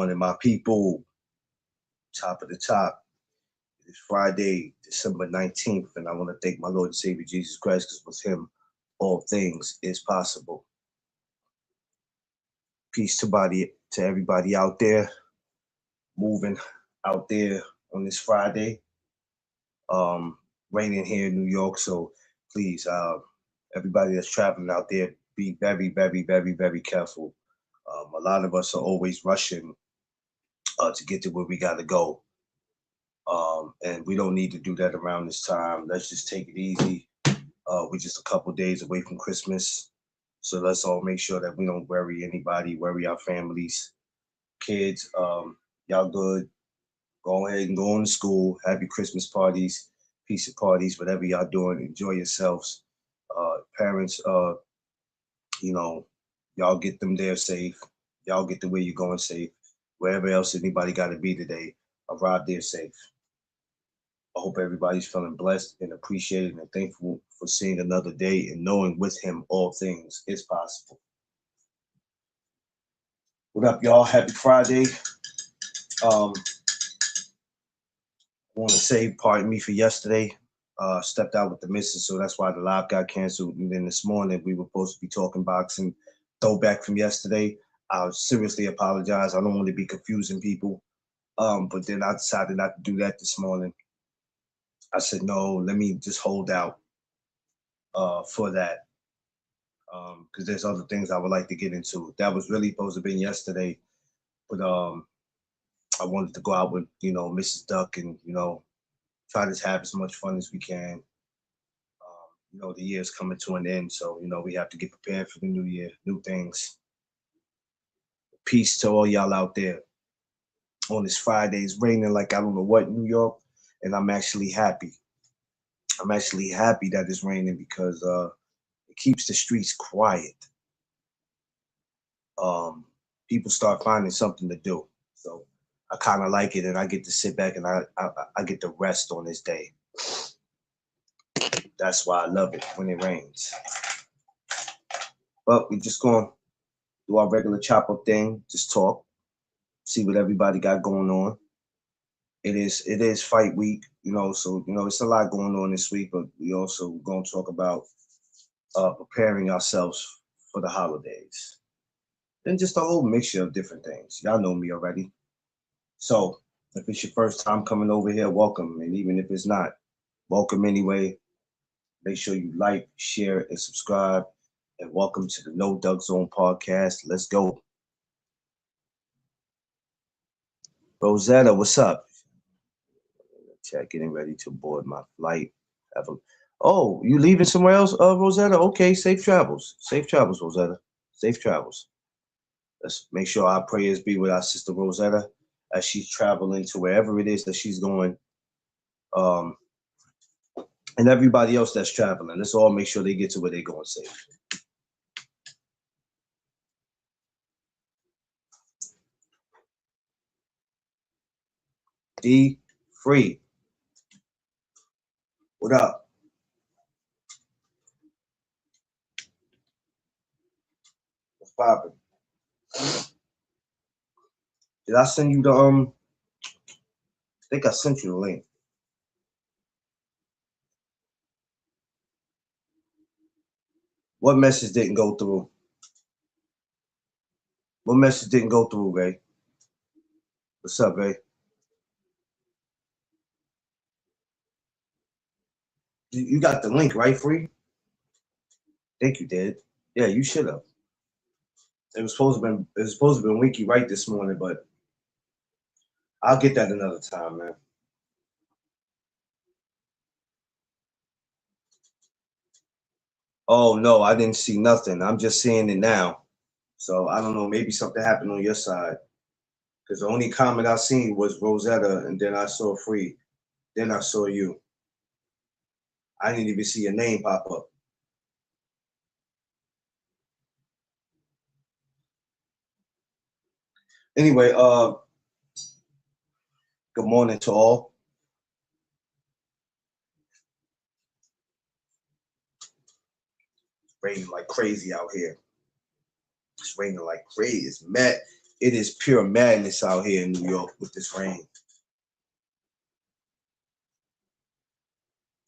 morning, my people. Top of the top. It's Friday, December 19th, and I want to thank my Lord and Savior Jesus Christ because with him, all things is possible. Peace to everybody out there, moving out there on this Friday. Um, Raining here in New York, so please, everybody that's traveling out there, be very, very, very, very careful. A lot of us are always rushing to get to where we got to go. And we don't need to do that around this time. Let's just take it easy. We're just a couple days away from Christmas. So let's all make sure that we don't worry anybody, worry our families, kids. Y'all good. Go ahead and go on to school. Have your Christmas parties, pizza parties, whatever y'all doing. Enjoy yourselves. Parents, you know, y'all get them there safe. Y'all get to where you're going safe. Wherever else anybody got to be today, arrive there safe. I hope everybody's feeling blessed and appreciated and thankful for seeing another day and knowing with him all things is possible. What up, y'all? Happy Friday. I want to say, pardon me for yesterday. Stepped out with the missus, so that's why the live got canceled. And then this morning, we were supposed to be talking boxing throwback from yesterday. I seriously apologize. I don't want to be confusing people. But then I decided not to do that this morning. I said, no, let me just hold out for that. Because there's other things I would like to get into. That was really supposed to have been yesterday, but I wanted to go out with Mrs. Duck and try to have as much fun as we can. The year's coming to an end, so we have to get prepared for the new year, new things. Peace to all y'all out there. On this Friday, it's raining like I don't know what in New York, and I'm actually happy. I'm actually happy that it's raining because it keeps the streets quiet. People start finding something to do. So I kind of like it, and I get to sit back and I get to rest on this day. That's why I love it when it rains. But we're just going to do our regular chop up thing, just talk, see what everybody got going on. It is fight week, so it's a lot going on this week, but we also going to talk about preparing ourselves for the holidays. And just a whole mixture of different things. Y'all know me already. So if it's your first time coming over here, welcome. And even if it's not, welcome anyway. Make sure you like, share, and subscribe. And welcome to the No Duck Zone podcast. Let's go. Rosetta, what's up? Chat, getting ready to board my flight. Oh, you leaving somewhere else, Rosetta? Okay, safe travels. Safe travels, Rosetta. Safe travels. Let's make sure our prayers be with our sister Rosetta as she's traveling to wherever it is that she's going. And everybody else that's traveling. Let's all make sure they get to where they're going safe. D Free. What up? What's poppin'? Did I send you the I think I sent you the link. What message didn't go through? What message didn't go through, Ray? What's up, Ray? You got the link, right, Free? I think you did. Yeah, you should have. It was supposed to have been Winky right this morning, but I'll get that another time, man. Oh no, I didn't see nothing. I'm just seeing it now. So I don't know, maybe something happened on your side. Because the only comment I seen was Rosetta, and then I saw Free. Then I saw you. I didn't even see your name pop up. Anyway, good morning to all. It's raining like crazy out here. It's raining like crazy. It's It is pure madness out here in New York with this rain.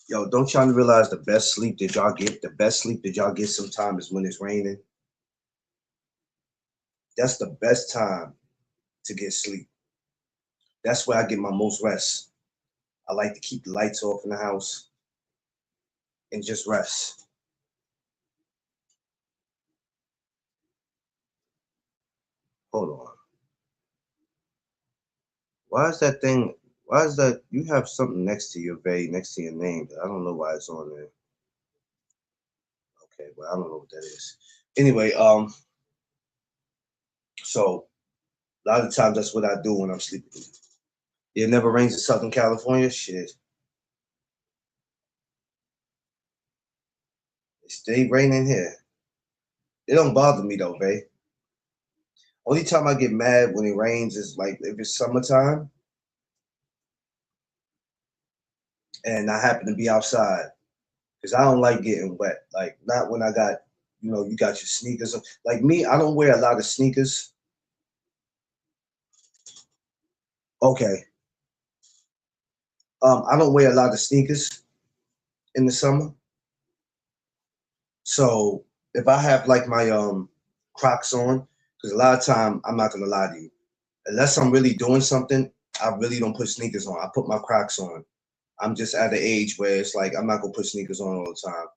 Yo, don't y'all realize the best sleep that y'all get, sometimes is when it's raining? That's the best time to get sleep. That's where I get my most rest. I like to keep the lights off in the house and just rest. Hold on. Why is that thing? Why is that? You have something next to your next to your name. I don't know why it's on there. Okay, well, I don't know what that is. Anyway, so a lot of times that's what I do when I'm sleeping. It never rains in Southern California. Shit. It stay raining here. It don't bother me though, babe. Only time I get mad when it rains is like if it's summertime and I happen to be outside because I don't like getting wet. Like not when I got, you got your sneakers on. Like me, I don't wear a lot of sneakers. Okay. I don't wear a lot of sneakers in the summer. So if I have like my Crocs on, because a lot of time I'm not gonna lie to you, unless I'm really doing something, I really don't put sneakers on. I put my Crocs on. I'm just at the age where it's like I'm not gonna put sneakers on all the time.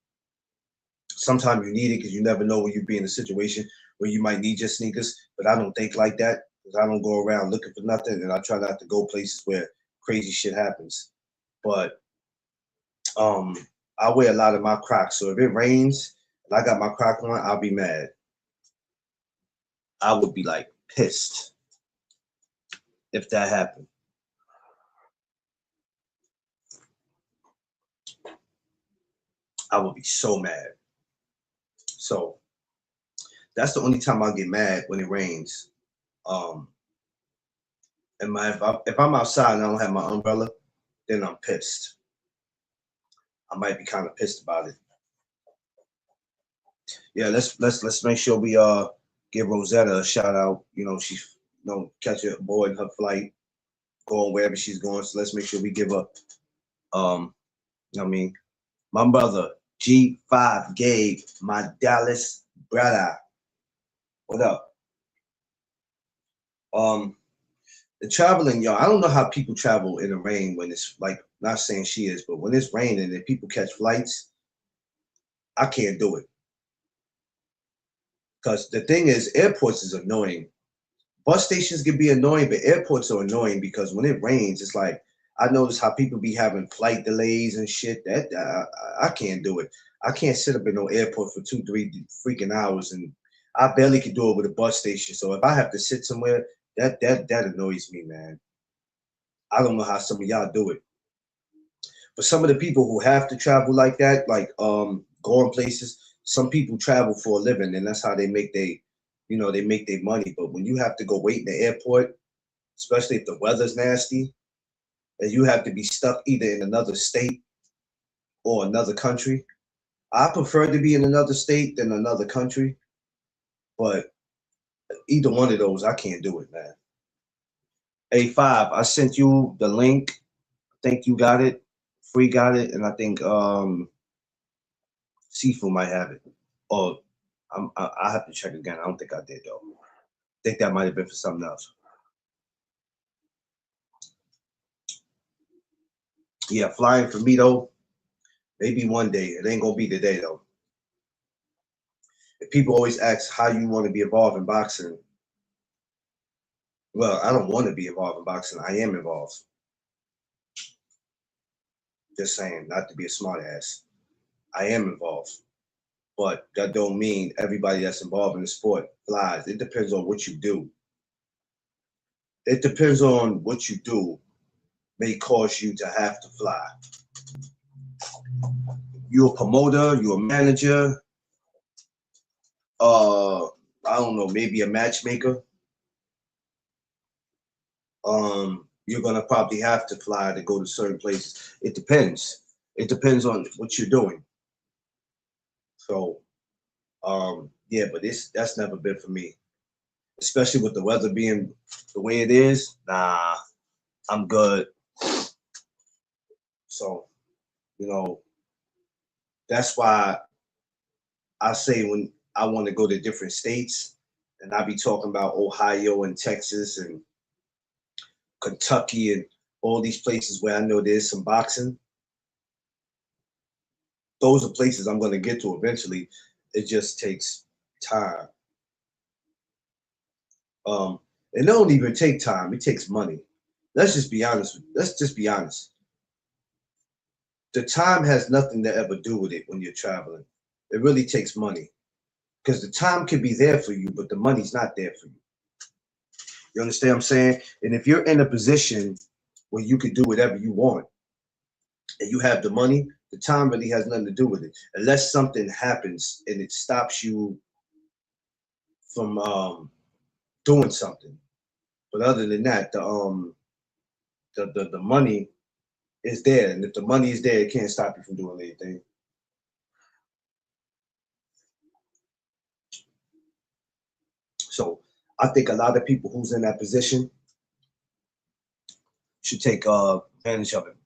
Sometimes you need it because you never know when you be in a situation where you might need your sneakers. But I don't think like that because I don't go around looking for nothing, and I try not to go places where crazy shit happens. But um, I wear a lot of my Crocs, so if it rains and I got my Croc on, I'll be mad. I would be like pissed if that happened. I would be so mad. So that's the only time I get mad when it rains. Um, and if I'm outside and I don't have my umbrella, then I'm pissed. I might be kind of pissed about it. Yeah, let's make sure we give Rosetta a shout out. She's catch her aboard her flight, going wherever she's going. So let's make sure we give her I mean, my brother G5 Gabe, my Dallas brother. What up? Um, the traveling, y'all. I don't know how people travel in the rain when it's like. Not saying she is, but when it's raining and people catch flights, I can't do it. Because the thing is, airports is annoying. Bus stations can be annoying, but airports are annoying because when it rains, it's like I notice how people be having flight delays and shit. That I can't do it. I can't sit up in no airport for 2, 3 freaking hours, and I barely can do it with a bus station. So if I have to sit somewhere, that annoys me, man. I don't know how some of y'all do it. But some of the people who have to travel like that, like going places, some people travel for a living, and that's how they make their money. But when you have to go wait in the airport, especially if the weather's nasty, and you have to be stuck either in another state or another country. I prefer to be in another state than another country, but either one of those, I can't do it, man. A5, I sent you the link. I think you got it. Free got it, and I think Sifu might have it. Or I have to check again. I don't think I did though. I think that might have been for something else. Yeah, flying for me though. Maybe one day. It ain't gonna be today though. If people always ask how you want to be involved in boxing, well, I don't want to be involved in boxing. I am involved. Just saying, not to be a smart ass. I am involved. But that don't mean everybody that's involved in the sport flies. It depends on what you do. It depends on what you do may cause you to have to fly. You're a promoter, you're a manager, I don't know, maybe a matchmaker. You're gonna probably have to fly to go to certain places. It depends. It depends on what you're doing. So yeah, but that's never been for me. especially with the weather being the way it is. Nah, I'm good. So, you know, that's why I say when I want to go to different states, and I be talking about Ohio and Texas and Kentucky and all these places where I know there's some boxing. Those are places I'm going to get to eventually. It just takes time. Um, it don't even take time. It takes money. Let's just be honest. Let's just be honest. The time has nothing to ever do with it when you're traveling. It really takes money because the time can be there for you, but the money's not there for you. You understand what I'm saying? And if you're in a position where you can do whatever you want and you have the money, the time really has nothing to do with it. Unless something happens and it stops you from doing something. But other than that, the money is there. And if the money is there, it can't stop you from doing anything. So I think a lot of people who's in that position should take advantage of it.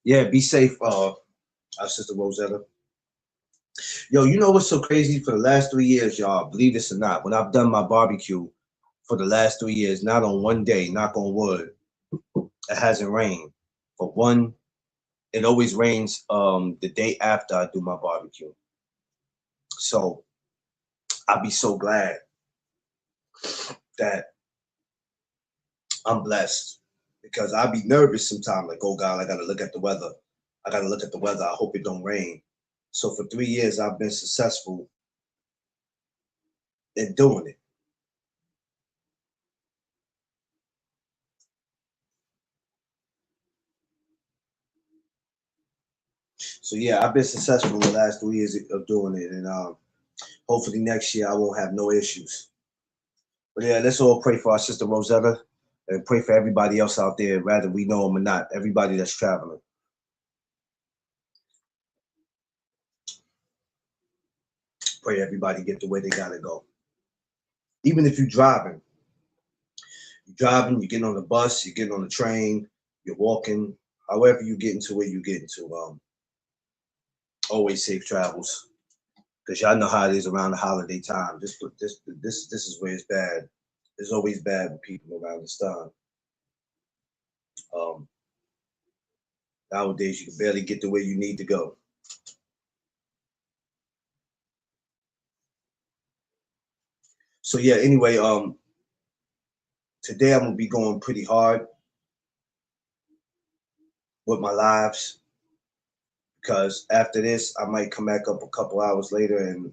Yeah, be safe, our sister Rosetta. Yo, you know what's so crazy? For the last 3 years, y'all, believe this or not, when I've done my barbecue for the last 3 years, not on one day, knock on wood, it hasn't rained. For one, it always rains the day after I do my barbecue. So I'll be so glad that I'm blessed because I'll be nervous sometimes, like, oh God, I gotta look at the weather. I gotta look at the weather. I hope it don't rain. So for 3 years, I've been successful in doing it. So yeah, I've been successful in the last 3 years of doing it, and hopefully next year I won't have no issues. But yeah, let's all pray for our sister Rosetta and pray for everybody else out there, whether we know them or not. Everybody that's traveling. Pray everybody get to where they gotta go. Even if you're driving, you're getting on the bus, you're getting on the train, you're walking, however you get into where you get into. Always safe travels, because y'all know how it is around the holiday time. This is where it's bad. It's always bad with people around this time. Um, Nowadays, you can barely get to where you need to go. So yeah. Anyway, today I'm gonna be going pretty hard with my lives because after this, I might come back up a couple hours later and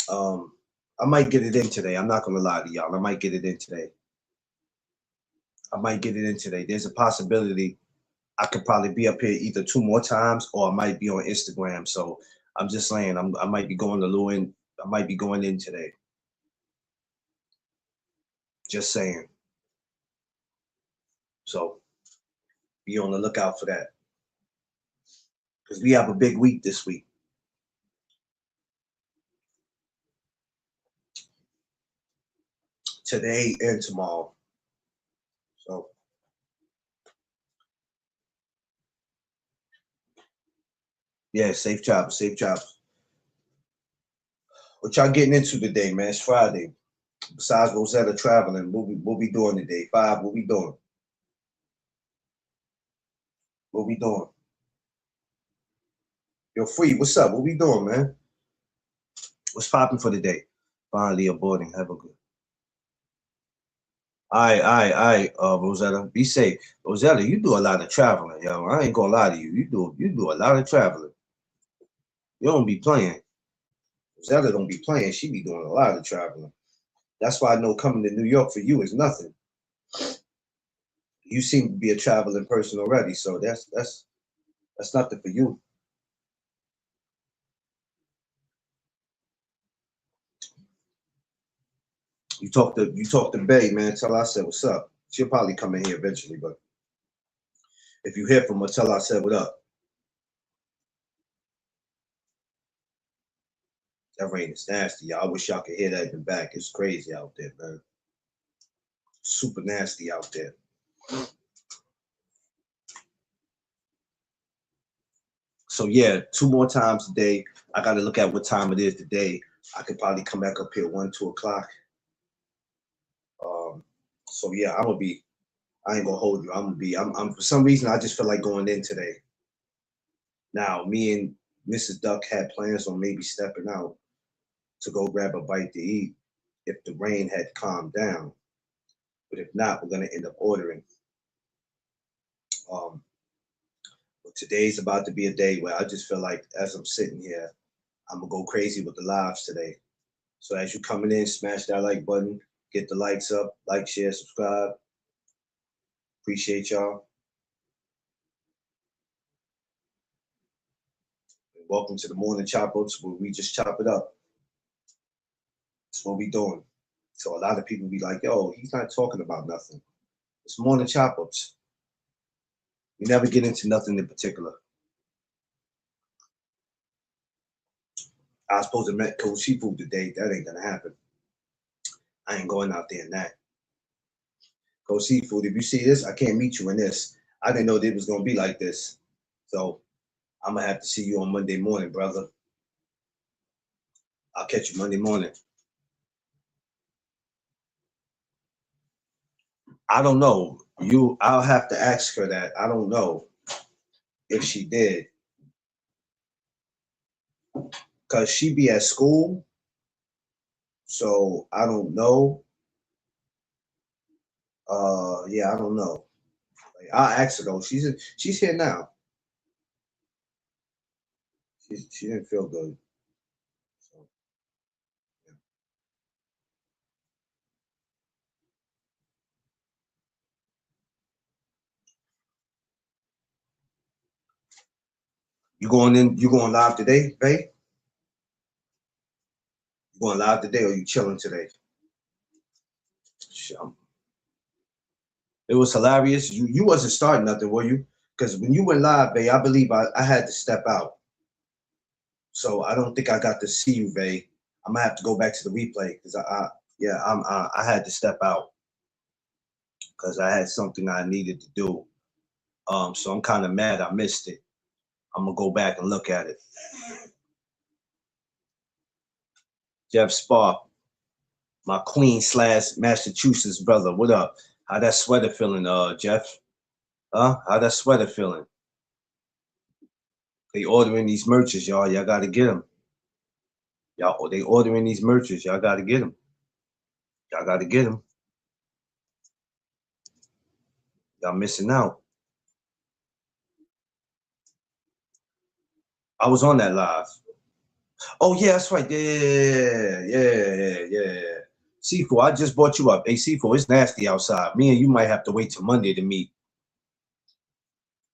um, I might get it in today. I'm not gonna lie to y'all. I might get it in today. I might get it in today. There's a possibility I could probably be up here either two more times or I might be on Instagram. So I'm just saying I might be going to Lewin. I might be going in today. Just saying. So be on the lookout for that because we have a big week this week. Today and tomorrow. So yeah, safe travel, safe travel. What y'all getting into today, man? It's Friday. Besides Rosetta traveling, what we doing today? Five, what we doing? What we doing? Yo, free. What's up? What we doing, man? What's popping for the day? Finally aborting. Have a good. Rosetta. Be safe. Rosetta, you do a lot of traveling, yo. I ain't gonna lie to you. You do a lot of traveling. You don't be playing. Rosetta don't be playing. She be doing a lot of traveling. That's why I know coming to New York for you is nothing. You seem to be a traveling person already, so that's nothing for you. You talk to Bay, man. Tell her I said what's up. She'll probably come in here eventually, but if you hear from her, tell her I said what up. That rain is nasty, y'all. I wish y'all could hear that in the back. It's crazy out there, man. Super nasty out there. So yeah, 2 more times a day. I got to look at what time it is today. I could probably come back up here 1, 2 o'clock. So yeah, I'm gonna be. I ain't gonna hold you. I'm gonna be. I'm for some reason I just feel like going in today. Now me and Mrs. Duck had plans on maybe stepping out to go grab a bite to eat if the rain had calmed down. But if not, we're gonna end up ordering. Um, but today's about to be a day where I just feel like as I'm sitting here, I'm gonna go crazy with the lives today. So as you coming in, smash that like button, get the likes up, like, share, subscribe. Appreciate y'all. And welcome to the morning chop ups where we just chop it up. That's what we doing. So a lot of people be like, yo, he's not talking about nothing. It's morning chop ups. We never get into nothing in particular. I was supposed to meet Coach Seafood today. That ain't gonna happen. I ain't going out there in that. Coach Seafood, if you see this, I can't meet you in this. I didn't know it was gonna be like this. So I'm gonna have to see you on Monday morning, brother. I'll catch you Monday morning. I don't know. I'll have to ask her that. I don't know if she did. Cause she be at school. So I don't know. Yeah, I don't know. Like, I'll ask her though. She's here now. She didn't feel good. So yeah. You going live today, babe? You going live today or you chilling today? It was hilarious. You wasn't starting nothing, were you? Because when you went live, babe, I believe I had to step out. So I don't think I got to see you, babe. I'm gonna have to go back to the replay because I had to step out because I had something I needed to do. So I'm kind of mad I missed it. I'm gonna go back and look at it. Jeff Spark, my Queen / Massachusetts brother. What up? How that sweater feeling, Jeff? How that sweater feeling? They ordering these merches, y'all. Y'all gotta get them. Y'all, they ordering these merches. Y'all gotta get them. Y'all gotta get them. Y'all missing out. I was on that live. Oh yeah, that's right. Yeah. C4, I just brought you up. Hey C4, it's nasty outside. Me and you might have to wait till Monday to meet.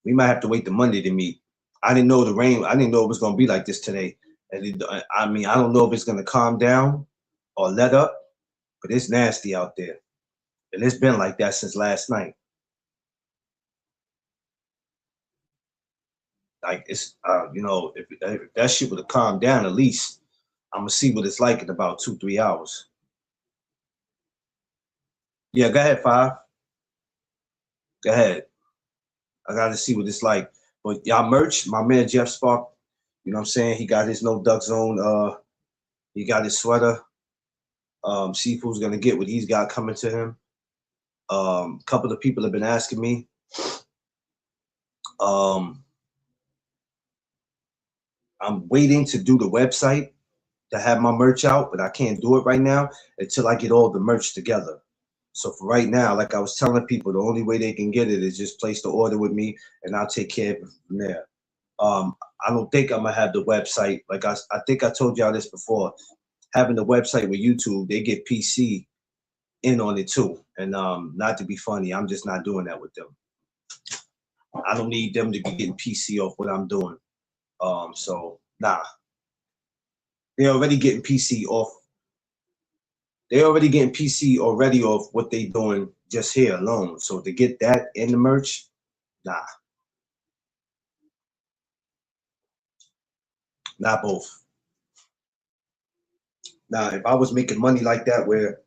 We might have to wait till Monday to meet. I didn't know the rain. I didn't know it was gonna be like this today. I mean, I don't know if it's gonna calm down or let up, but it's nasty out there, and it's been like that since last night. Like it's, if that shit would have calmed down, at least I'm gonna see what it's like in about 2, 3 hours. Yeah, go ahead, Five. Go ahead. I got to see what it's like. But y'all merch, my man Jeff Spark, you know what I'm saying? He got his No Duck Zone. He got his sweater. Seafood's gonna get what he's got coming to him. A couple of people have been asking me. Um, I'm waiting to do the website to have my merch out, but I can't do it right now until I get all the merch together. So for right now, like I was telling people, the only way they can get it is just place the order with me, and I'll take care of it from there. I don't think I'm gonna have the website. Like I think I told y'all this before. Having the website with YouTube, they get PC in on it too. And not to be funny, I'm just not doing that with them. I don't need them to be getting PC off what I'm doing. So nah, they're already getting PC off. They're already getting PC already off what they doing just here alone. So to get that in the merch, nah, not both. Now, if I was making money like that where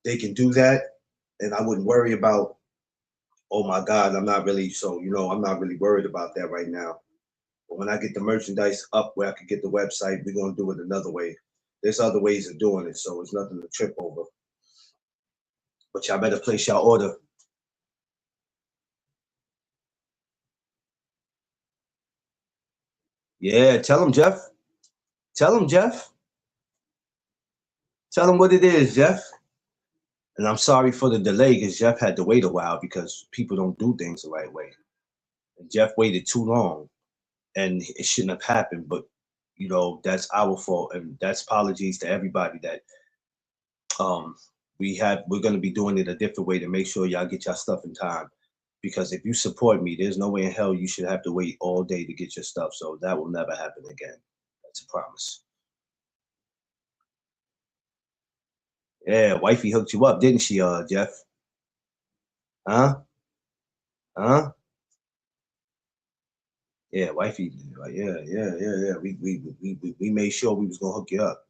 they can do that, and I wouldn't worry about, oh my God, I'm not really, so, I'm not really worried about that right now. But when I get the merchandise up where I can get the website, we're going to do it another way. There's other ways of doing it, so it's nothing to trip over. But y'all better place y'all order. Yeah, tell him, Jeff. Tell him, Jeff. Tell him what it is, Jeff. And I'm sorry for the delay because Jeff had to wait a while because people don't do things the right way. And Jeff waited too long and it shouldn't have happened. But, that's our fault. And that's apologies to everybody that um, we're going to be doing it a different way to make sure y'all get your stuff in time. Because if you support me, there's no way in hell you should have to wait all day to get your stuff. So that will never happen again. That's a promise. Yeah, wifey hooked you up, didn't she, Jeff? Huh? Huh? Yeah, wifey. Yeah. We made sure we was gonna hook you up.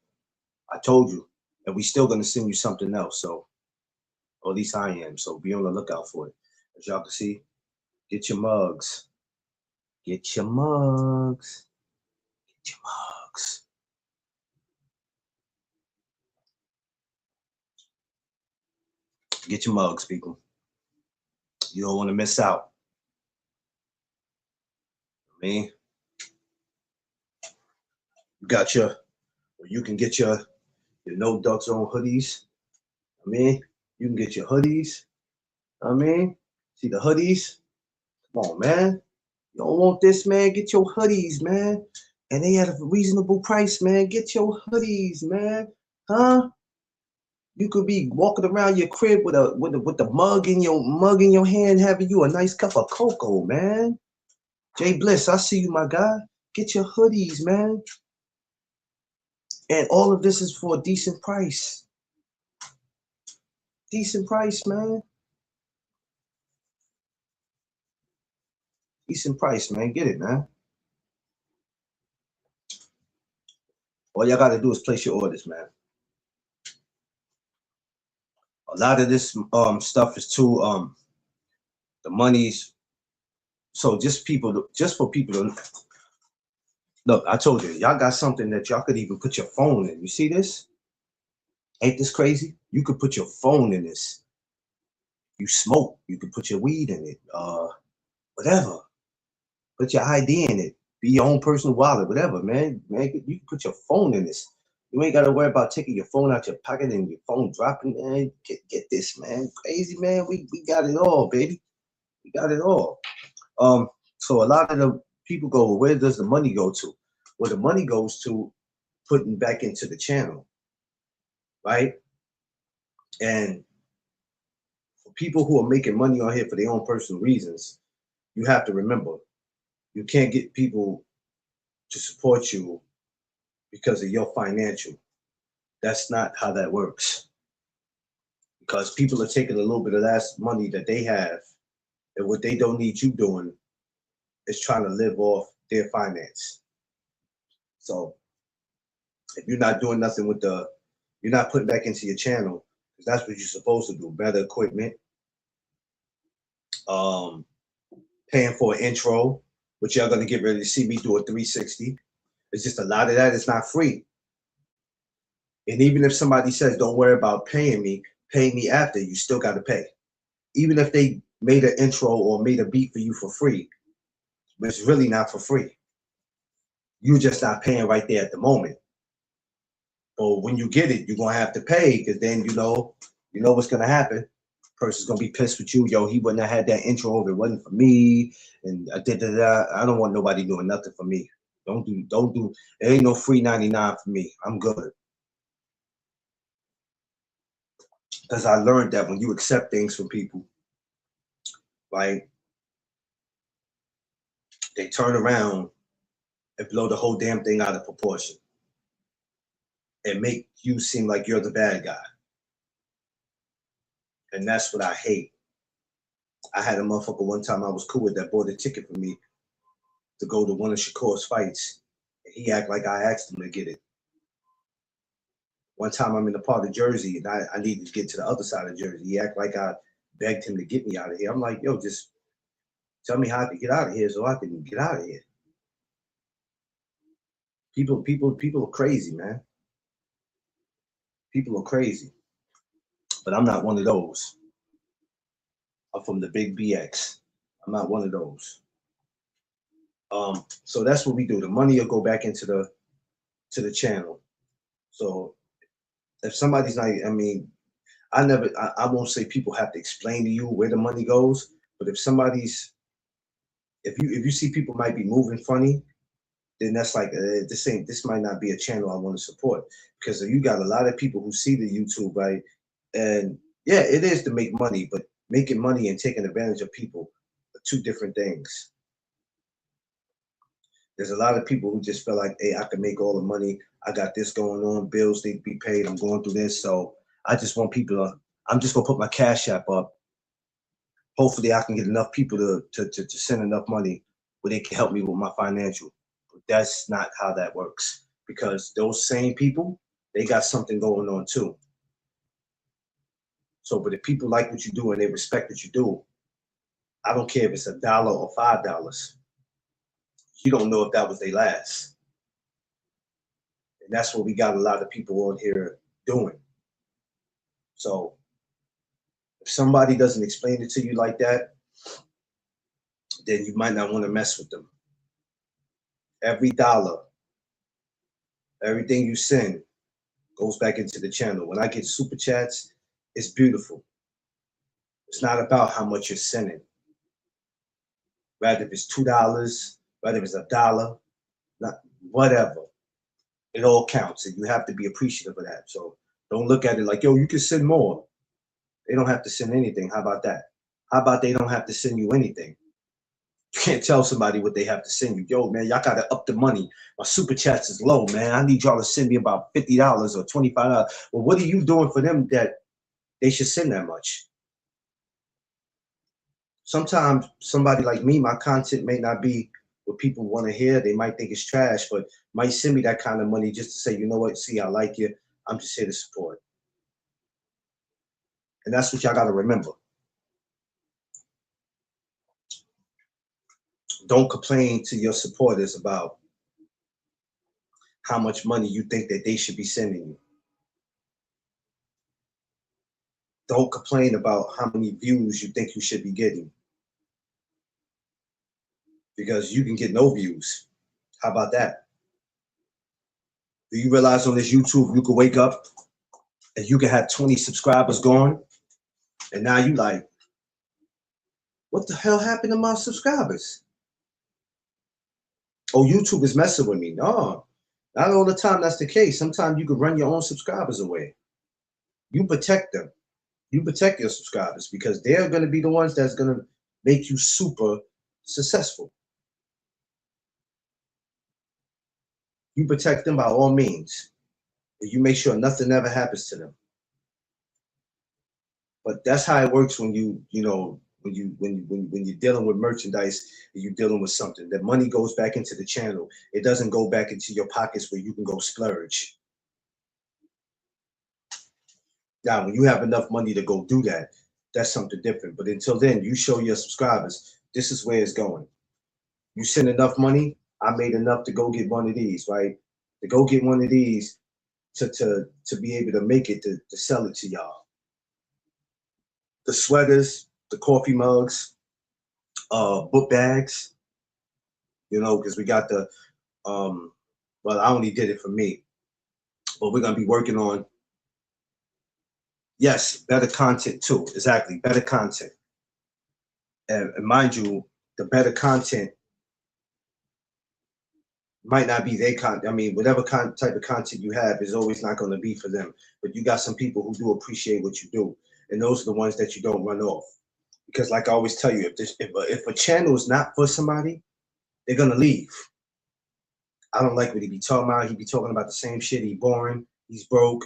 I told you, and we still gonna send you something else. So, or at least I am. So be on the lookout for it. As y'all can see, get your mugs. Get your mugs. Get your mugs. Get your mugs, people. You don't want to miss out. You got you can get your No Duck Zone hoodies. You can get your hoodies. See the hoodies? Come on, man. You don't want this, man? Get your hoodies, man. And they at a reasonable price, man. Get your hoodies, man. Huh? You could be walking around your crib with the mug in your hand, having you a nice cup of cocoa, man. Jay Bliss, I see you, my guy. Get your hoodies, man. And all of this is for a decent price. Decent price, man. Decent price, man. Get it, man. All y'all gotta do is place your orders, man. A lot of this stuff is too the money's so just for people to look. I told you, y'all got something that y'all could even put your phone in. You see this? Ain't this crazy? You could put your phone in this. You smoke, you could put your weed in it. Whatever. Put your ID in it. Be your own personal wallet, whatever, man. Man, you can put your phone in this. You ain't gotta worry about taking your phone out your pocket and your phone dropping, man. Get this, man. Crazy, man. We got it all, baby. We got it all. So a lot of the people go, well, where does the money go to? Well, the money goes to putting back into the channel, right? And for people who are making money on here for their own personal reasons, you have to remember, you can't get people to support you because of your financial. That's not how that works. Because people are taking a little bit of that money that they have, and what they don't need you doing is trying to live off their finance. So if you're not doing nothing with you're not putting back into your channel, because that's what you're supposed to do. Better equipment, paying for an intro, which y'all gonna get ready to see me do a 360. It's just a lot of that is not free. And even if somebody says, don't worry about pay me after, you still got to pay. Even if they made an intro or made a beat for you for free, but it's really not for free. You're just not paying right there at the moment. But when you get it, you're going to have to pay, because then you know what's going to happen. Person's going to be pissed with you. Yo, he wouldn't have had that intro if it wasn't for me. And I don't want nobody doing nothing for me. Don't do. There ain't no free 99 for me. I'm good. Because I learned that when you accept things from people, right, they turn around and blow the whole damn thing out of proportion and make you seem like you're the bad guy. And that's what I hate. I had a motherfucker one time I was cool with that bought a ticket for me to go to one of Shakur's fights. And he act like I asked him to get it. One time I'm in a part of Jersey and I need to get to the other side of Jersey. He act like I begged him to get me out of here. I'm like, yo, just tell me how to get out of here so I can get out of here. People are crazy, man. People are crazy. But I'm not one of those. I'm from the big BX. I'm not one of those. So that's what we do. The money will go back into the channel. So if somebody's not, I mean, I won't say people have to explain to you where the money goes, but if you see people might be moving funny, then that's like this might not be a channel I want to support, because you got a lot of people who see the YouTube, right? And yeah, it is to make money, but making money and taking advantage of people are two different things. There's a lot of people who just feel like, hey, I can make all the money. I got this going on, bills need to be paid. I'm going through this, so I just want people to. I'm just gonna put my Cash App up. Hopefully, I can get enough people to send enough money where they can help me with my financial. But that's not how that works, because those same people, they got something going on too. So, but if people like what you do and they respect what you do, I don't care if it's $1 or $5. You don't know if that was their last. And that's what we got a lot of people on here doing. So if somebody doesn't explain it to you like that, then you might not want to mess with them. Every dollar, everything you send goes back into the channel. When I get super chats, it's beautiful. It's not about how much you're sending. Rather if it's $2, rather if it's $1, not whatever. It all counts, and you have to be appreciative of that. So don't look at it like, yo, you can send more. They don't have to send anything. How about that? How about they don't have to send you anything? You can't tell somebody what they have to send you. Yo, man, y'all gotta up the money. My super chats is low, man. I need y'all to send me about $50 or $25. Well, what are you doing for them that they should send that much? Sometimes somebody like me, my content may not be what people want to hear. They might think it's trash, but might send me that kind of money just to say, you know what, see, I like you. I'm just here to support. And that's what y'all gotta remember. Don't complain to your supporters about how much money you think that they should be sending you. Don't complain about how many views you think you should be getting, because you can get no views. How about that? Do you realize on this YouTube you can wake up and you can have 20 subscribers gone, and now you like, what the hell happened to my subscribers? Oh, YouTube is messing with me. No, not all the time that's the case. Sometimes you can run your own subscribers away. You protect them. You protect your subscribers, because they're going to be the ones that's going to make you super successful. You protect them by all means. You make sure nothing ever happens to them. But that's how it works when when you're dealing with merchandise, you're dealing with something. That money goes back into the channel. It doesn't go back into your pockets where you can go splurge. Now, when you have enough money to go do that, that's something different. But until then, you show your subscribers this is where it's going. You send enough money, I made enough to go get one of these, right? To go get one of these to be able to make it to sell it to y'all. The sweaters, the coffee mugs, book bags, because we got the well, I only did it for me, but we're gonna be working on, yes, better content too. Exactly, better content. And mind you, the better content might not be their content. I mean, whatever type of content you have is always not going to be for them. But you got some people who do appreciate what you do, and those are the ones that you don't run off. Because, like I always tell you, if a channel is not for somebody, they're gonna leave. I don't like what he be talking about. He be talking about the same shit. He boring. He's broke.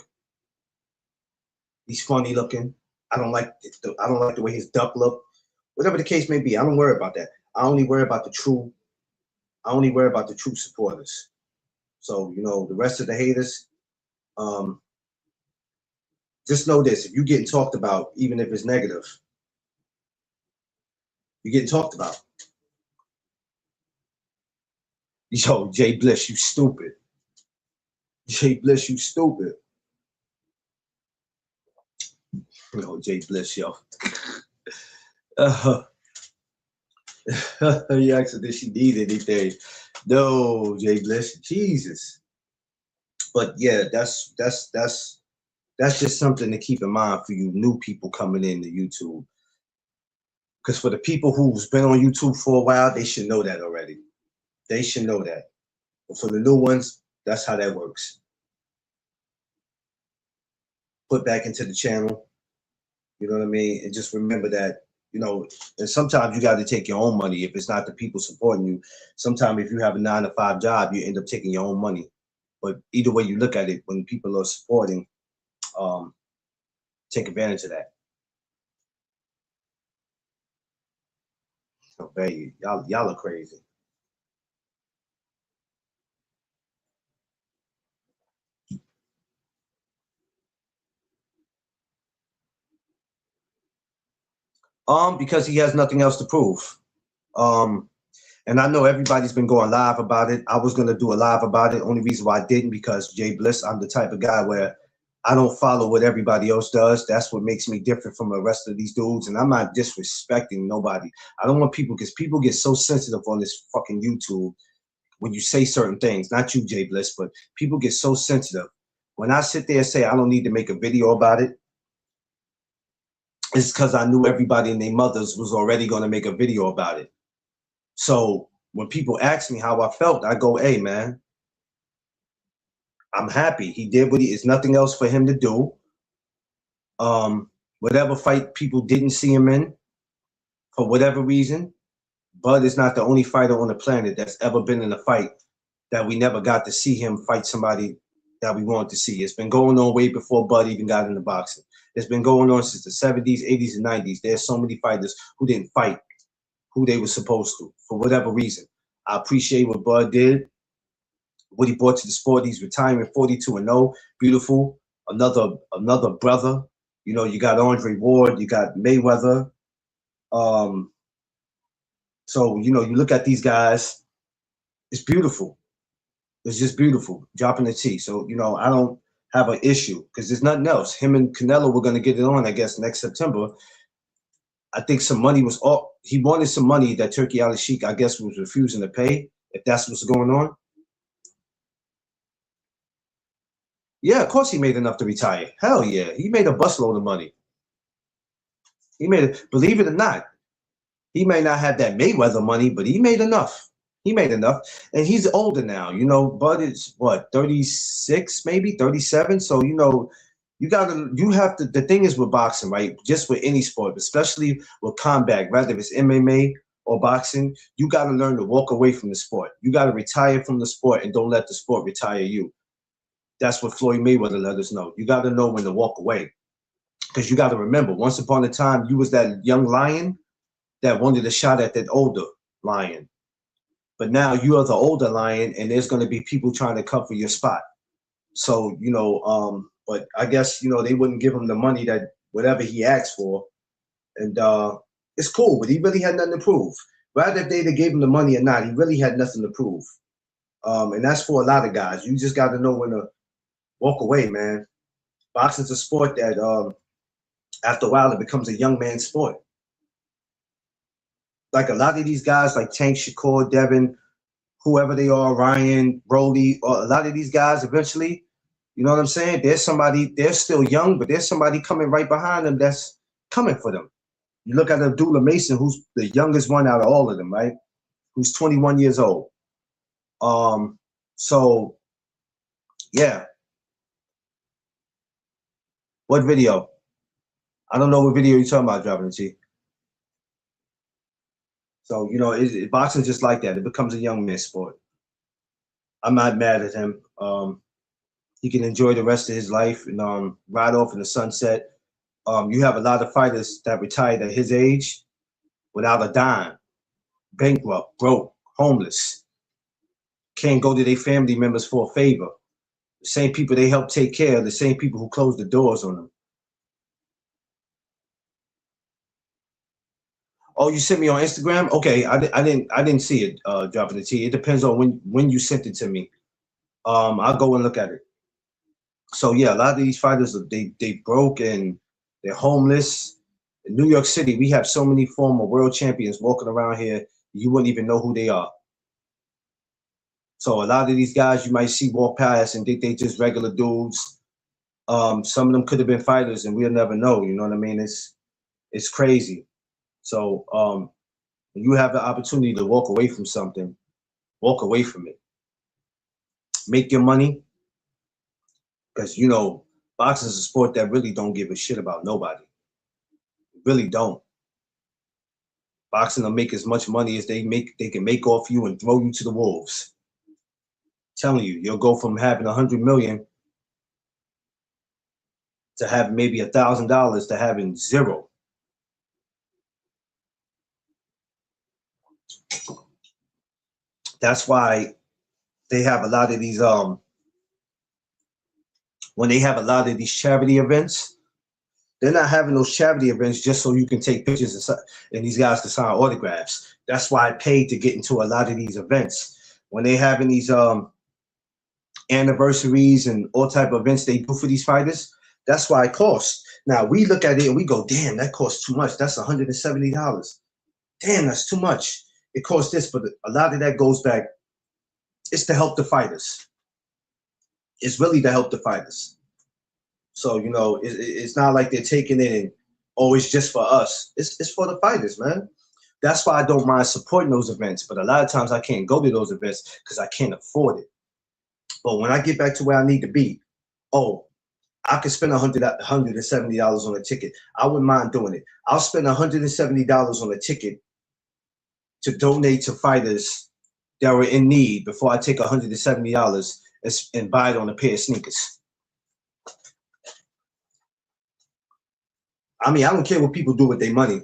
He's funny looking. I don't like the way his duck look. Whatever the case may be, I don't worry about that. I only worry about the true. I only worry about the true supporters. So the rest of the haters, just know this: if you're getting talked about, even if it's negative, you're getting talked about. Yo, Jay Bliss, you stupid. Jay Bliss, you stupid. Yo, Jay Bliss, yo. He asked her, did she need anything? No, Jay Bliss, Jesus. But yeah, that's just something to keep in mind for you new people coming into YouTube. Because for the people who's been on YouTube for a while, they should know that already. They should know that. But for the new ones, that's how that works. Put back into the channel. You know what I mean? And just remember that, you know, and sometimes you got to take your own money if it's not the people supporting you. Sometimes if you have a 9-to-5 job, you end up taking your own money. But either way you look at it, when people are supporting, take advantage of that. Okay, y'all are crazy. Because he has nothing else to prove. And I know everybody's been going live about it. I was gonna do a live about it. Only reason why I didn't, because Jay Bliss, I'm the type of guy where I don't follow what everybody else does. That's what makes me different from the rest of these dudes. And I'm not disrespecting nobody. I don't want people, because people get so sensitive on this fucking YouTube when you say certain things. Not you, Jay Bliss, but people get so sensitive. When I sit there and say I don't need to make a video about it, it's because I knew everybody and their mothers was already going to make a video about it. So when people ask me how I felt, I go, hey, man, I'm happy. He did what it's nothing else for him to do. Whatever fight people didn't see him in, for whatever reason, Bud is not the only fighter on the planet that's ever been in a fight that we never got to see him fight somebody that we wanted to see. It's been going on way before Bud even got into boxing. It's been going on since the 70s, 80s, and 90s. There's so many fighters who didn't fight who they were supposed to, for whatever reason. I appreciate what Bud did, what he brought to the sport. He's retiring 42-0. Beautiful. Another brother. You know, you got Andre Ward, you got Mayweather. So, you know, you look at these guys, it's beautiful. It's just beautiful, dropping the T. So, you know, I don't have an issue because there's nothing else. Him and Canelo were going to get it on, I guess, next September. I think some money was off. He wanted some money that Turki Al Sheikh, I guess, was refusing to pay, if that's what's going on. Yeah, of course he made enough to retire. Hell yeah. He made a busload of money. He made it, believe it or not. He may not have that Mayweather money, but he made enough. He made enough. And he's older now. You know, Bud is what, 36, maybe 37. So, you know, you have to, the thing is with boxing, right? Just with any sport, especially with combat, whether it's MMA or boxing, you got to learn to walk away from the sport. You got to retire from the sport and don't let the sport retire you. That's what Floyd Mayweather let us know. You got to know when to walk away. Because you got to remember, once upon a time, you was that young lion that wanted a shot at that older lion. But now you are the older lion, and there's going to be people trying to cover your spot. So, you know, but I guess, you know, they wouldn't give him the money that whatever he asked for. And it's cool, but he really had nothing to prove. Rather if they gave him the money or not, he really had nothing to prove. And that's for a lot of guys. You just got to know when to walk away, man. Boxing's a sport that after a while it becomes a young man's sport. Like a lot of these guys, like Tank Shakur, Devin, whoever they are, Ryan, Brody, or a lot of these guys eventually, you know what I'm saying? There's somebody, they're still young, but there's somebody coming right behind them that's coming for them. You look at Abdullah Mason, who's the youngest one out of all of them, right? Who's 21 years old. So, yeah. What video? I don't know what video you're talking about, dropping the T. So, you know, boxing's just like that. It becomes a young man's sport. I'm not mad at him. He can enjoy the rest of his life and ride off in the sunset. You have a lot of fighters that retired at his age without a dime, bankrupt, broke, homeless, can't go to their family members for a favor. The same people they help take care of, the same people who close the doors on them. Oh, you sent me on Instagram? Okay, I didn't see it dropping the T. It depends on when you sent it to me. I'll go and look at it. So yeah, a lot of these fighters they broke and they're homeless. In New York City, we have so many former world champions walking around here, you wouldn't even know who they are. So a lot of these guys you might see walk past and think they just regular dudes. Some of them could have been fighters, and we'll never know. You know what I mean? It's crazy. So when you have the opportunity to walk away from something, walk away from it. Make your money, because boxing is a sport that really don't give a shit about nobody. Really don't. Boxing will make as much money as they can make off you and throw you to the wolves. Telling you, you'll go from having 100 million to have maybe $1,000 to having zero. That's why they have a lot of these when they have a lot of these charity events, they're not having those charity events just so you can take pictures and these guys can sign autographs. That's why I paid to get into a lot of these events. When they having these anniversaries and all type of events they do for these fighters, that's why it costs. Now we look at it and we go, damn, that costs too much. That's $170. Damn, that's too much. It costs this, but a lot of that goes back. It's to help the fighters. It's really to help the fighters. So, it's not like they're taking it and, oh, it's just for us. It's for the fighters, man. That's why I don't mind supporting those events. But a lot of times I can't go to those events because I can't afford it. But when I get back to where I need to be, oh, I could spend $170 on a ticket. I wouldn't mind doing it. I'll spend $170 on a ticket to donate to fighters that were in need before I take $170 and buy it on a pair of sneakers. I mean, I don't care what people do with their money,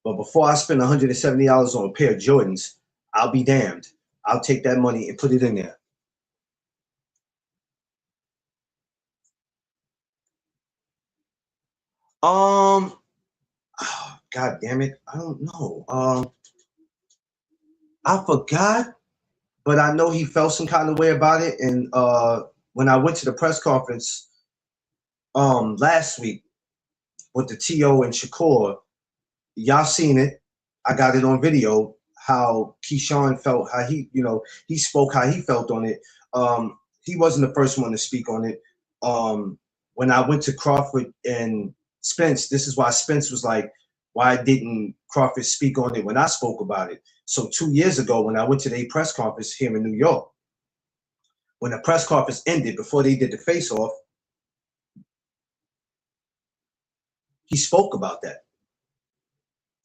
but before I spend $170 on a pair of Jordans, I'll be damned. I'll take that money and put it in there. Oh, God damn it. I don't know. I forgot, but I know he felt some kind of way about it. And when I went to the press conference last week with the TO and Shakur, y'all seen it. I got it on video how Keyshawn felt, how he spoke how he felt on it. He wasn't the first one to speak on it. When I went to Crawford and Spence, this is why Spence was like, why didn't Crawford speak on it when I spoke about it? So 2 years ago, when I went to the press conference here in New York, when the press conference ended, before they did the face-off, he spoke about that.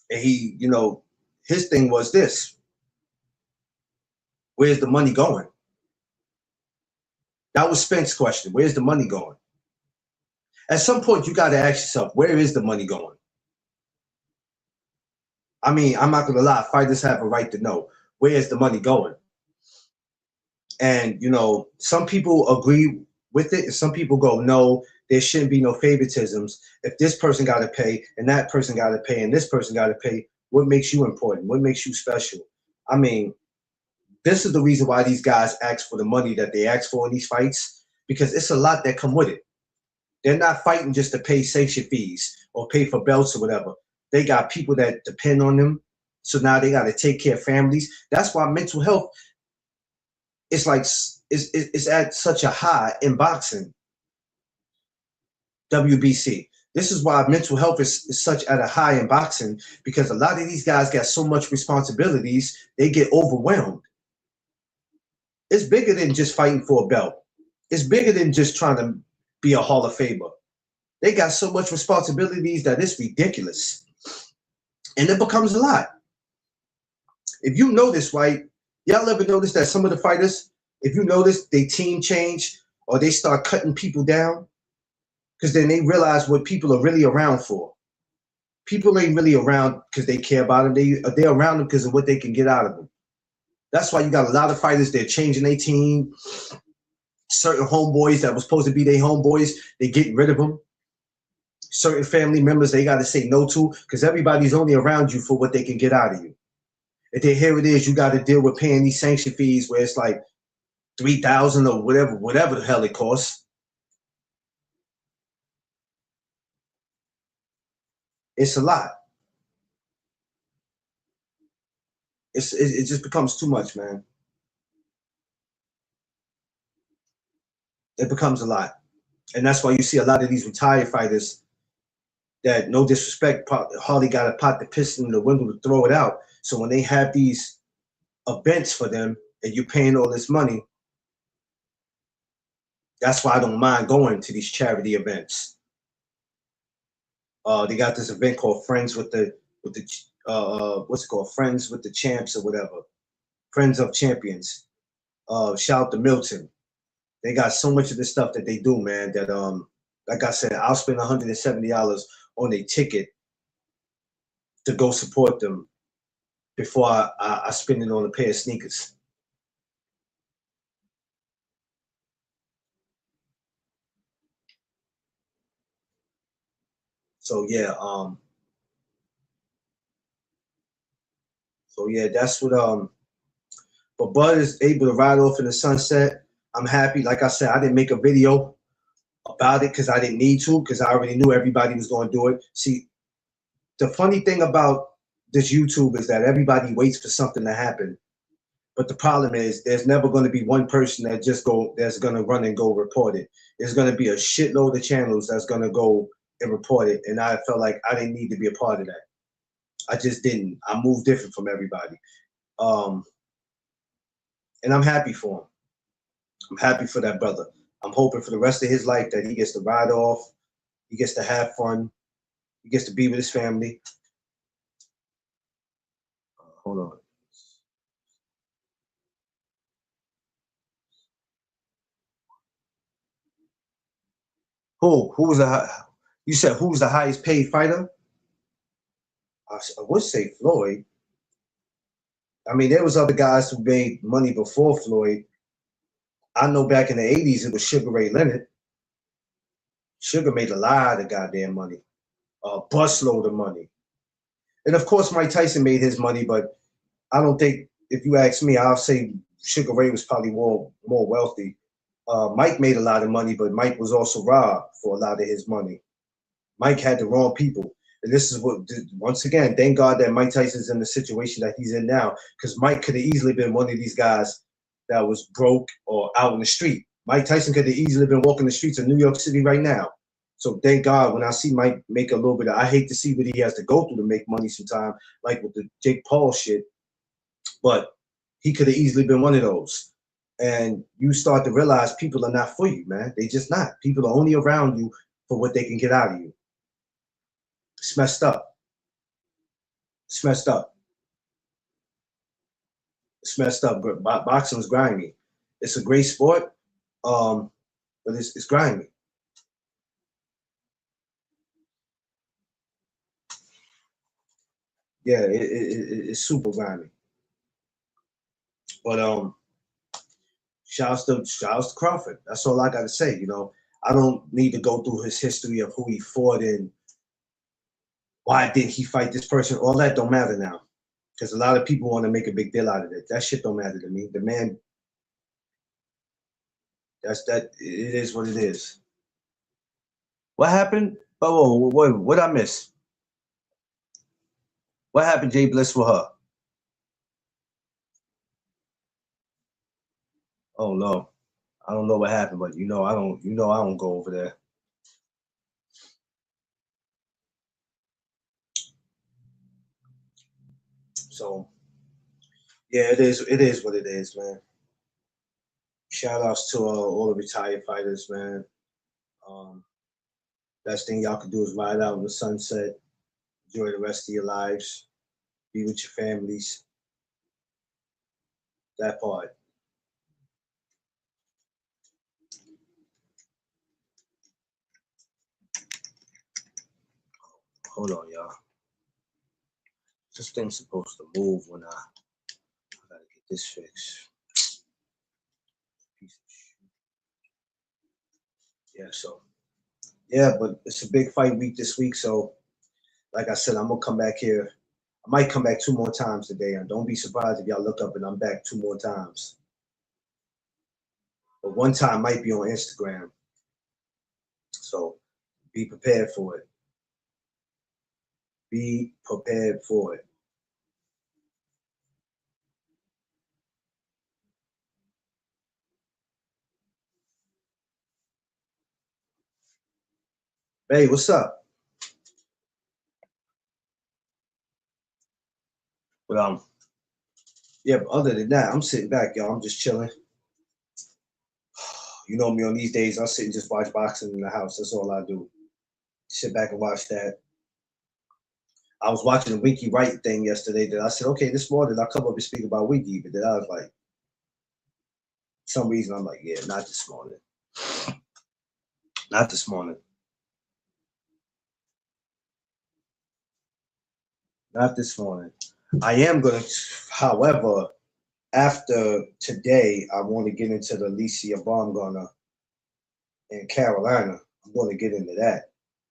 And he, his thing was this: where's the money going? That was Spence's question. Where's the money going? At some point, you got to ask yourself, where is the money going? I mean, I'm not going to lie. Fighters have a right to know, where is the money going? And, some people agree with it, and some people go, no, there shouldn't be no favoritisms. If this person got to pay, and that person got to pay, and this person got to pay, what makes you important? What makes you special? I mean, this is the reason why these guys ask for the money that they ask for in these fights, because it's a lot that come with it. They're not fighting just to pay sanction fees or pay for belts or whatever. They got people that depend on them. So now they got to take care of families. That's why mental health is like, it's at such a high in boxing. WBC. This is why mental health is such at a high in boxing, because a lot of these guys got so much responsibilities, they get overwhelmed. It's bigger than just fighting for a belt. It's bigger than just trying to be a Hall of Famer. They got so much responsibilities that it's ridiculous. And it becomes a lot. If you notice, right, y'all ever notice that some of the fighters, if you notice, they team change or they start cutting people down, because then they realize what people are really around for. People ain't really around because they care about them. They're around them because of what they can get out of them. That's why you got a lot of fighters, they're changing their team. Certain homeboys that was supposed to be their homeboys, they getting rid of them. certain family members they got to say no to, because everybody's only around you for what they can get out of you. And then here it is, you got to deal with paying these sanction fees where it's like 3,000 or whatever the hell it costs. It's a lot. It just becomes too much, man. It becomes a lot, and that's why you see a lot of these retired fighters that, no disrespect, hardly got a pot to piss in the window to throw it out. So when they have these events for them and you're paying all this money, that's why I don't mind going to these charity events. They got this event called Friends with the what's it called? Friends with the Champs or whatever. Friends of Champions. Shout out to Milton. They got so much of this stuff that they do, man, that like I said, I'll spend $170 on a ticket to go support them before I spend it on a pair of sneakers. So yeah, that's what but Bud is able to ride off in the sunset. I'm happy. Like I said, I didn't make a video about it because I didn't need to, because I already knew everybody was going to do it. See, the funny thing about this YouTube is that everybody waits for something to happen. But the problem is there's never going to be one person that's going to run and go report it. There's going to be a shitload of channels that's going to go and report it. And I felt like I didn't need to be a part of that. I just didn't. I moved different from everybody. And I'm happy for him. I'm happy for that brother. I'm hoping for the rest of his life that he gets to ride off. He gets to have fun. He gets to be with his family. Hold on. Who was you said who's the highest paid fighter? I would say Floyd. I mean, there was other guys who made money before Floyd. I know back in the 80s it was Sugar Ray Leonard. Sugar made a lot of goddamn money. A busload of money. And of course Mike Tyson made his money, but I don't think, if you ask me, I'll say Sugar Ray was probably more wealthy. Mike made a lot of money, but Mike was also robbed for a lot of his money. Mike had the wrong people. And this is what, once again, thank God that Mike Tyson's in the situation that he's in now, because Mike could have easily been one of these guys that was broke or out in the street. Mike Tyson could have easily been walking the streets of New York City right now. So thank God when I see Mike make a little bit I hate to see what he has to go through to make money sometime, like with the Jake Paul shit, but he could have easily been one of those. And you start to realize people are not for you, man. They just not. People are only around you for what they can get out of you. It's messed up. It's messed up. It's messed up. Boxing's grimy. It's a great sport, but it's grimy. Yeah, it's super grimy. But shouts to Crawford. That's all I gotta say. You know, I don't need to go through his history of who he fought and why didn't he fight this person. All that don't matter now, because a lot of people want to make a big deal out of it. That shit don't matter to me. The man, that's that. It is what it is. What happened? Oh, what I miss? What happened, Jay Bliss, with her? Oh no, I don't know what happened, but I don't. I don't go over there. So yeah, it is. It is what it is, man. Shout outs to all the retired fighters, man. Um, best thing y'all can do is ride out in the sunset, enjoy the rest of your lives, be with your families. That part. Hold on, y'all. This thing's supposed to move when I gotta get this fixed. Piece of shit. Yeah, so Yeah, but it's a big fight week this week, so like I said, I'm gonna come back here. I might come back two more times today, and don't be surprised if y'all look up and I'm back two more times. But one time might be on Instagram, so be prepared for it. Be prepared for it. Hey, what's up? But yeah. But other than that, I'm sitting back, y'all. I'm just chilling. You know me on these days. I sit and just watch boxing in the house. That's all I do. Sit back and watch that. I was watching the Winky Wright thing yesterday. That I said, okay, this morning I'll come up and speak about Winky, but then I was like, some reason I'm like, yeah, not this morning. Not this morning. Not this morning. I am going to, however, after today, I want to get into the Alicia Baumgartner in Carolina. I'm going to get into that.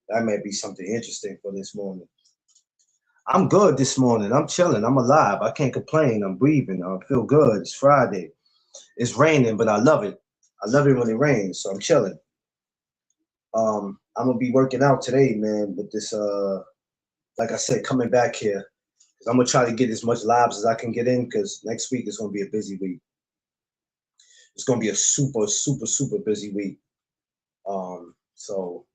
That might be something interesting for this morning. I'm good this morning. I'm chilling. I'm alive. I can't complain. I'm breathing. I feel good. It's Friday. It's raining, but I love it. I love it when it rains, so I'm chilling. I'm gonna be working out today, man, with this like I said, coming back here. Cause I'm gonna try to get as much lives as I can get in because next week is gonna be a busy week. It's gonna be a super, super, super busy week. So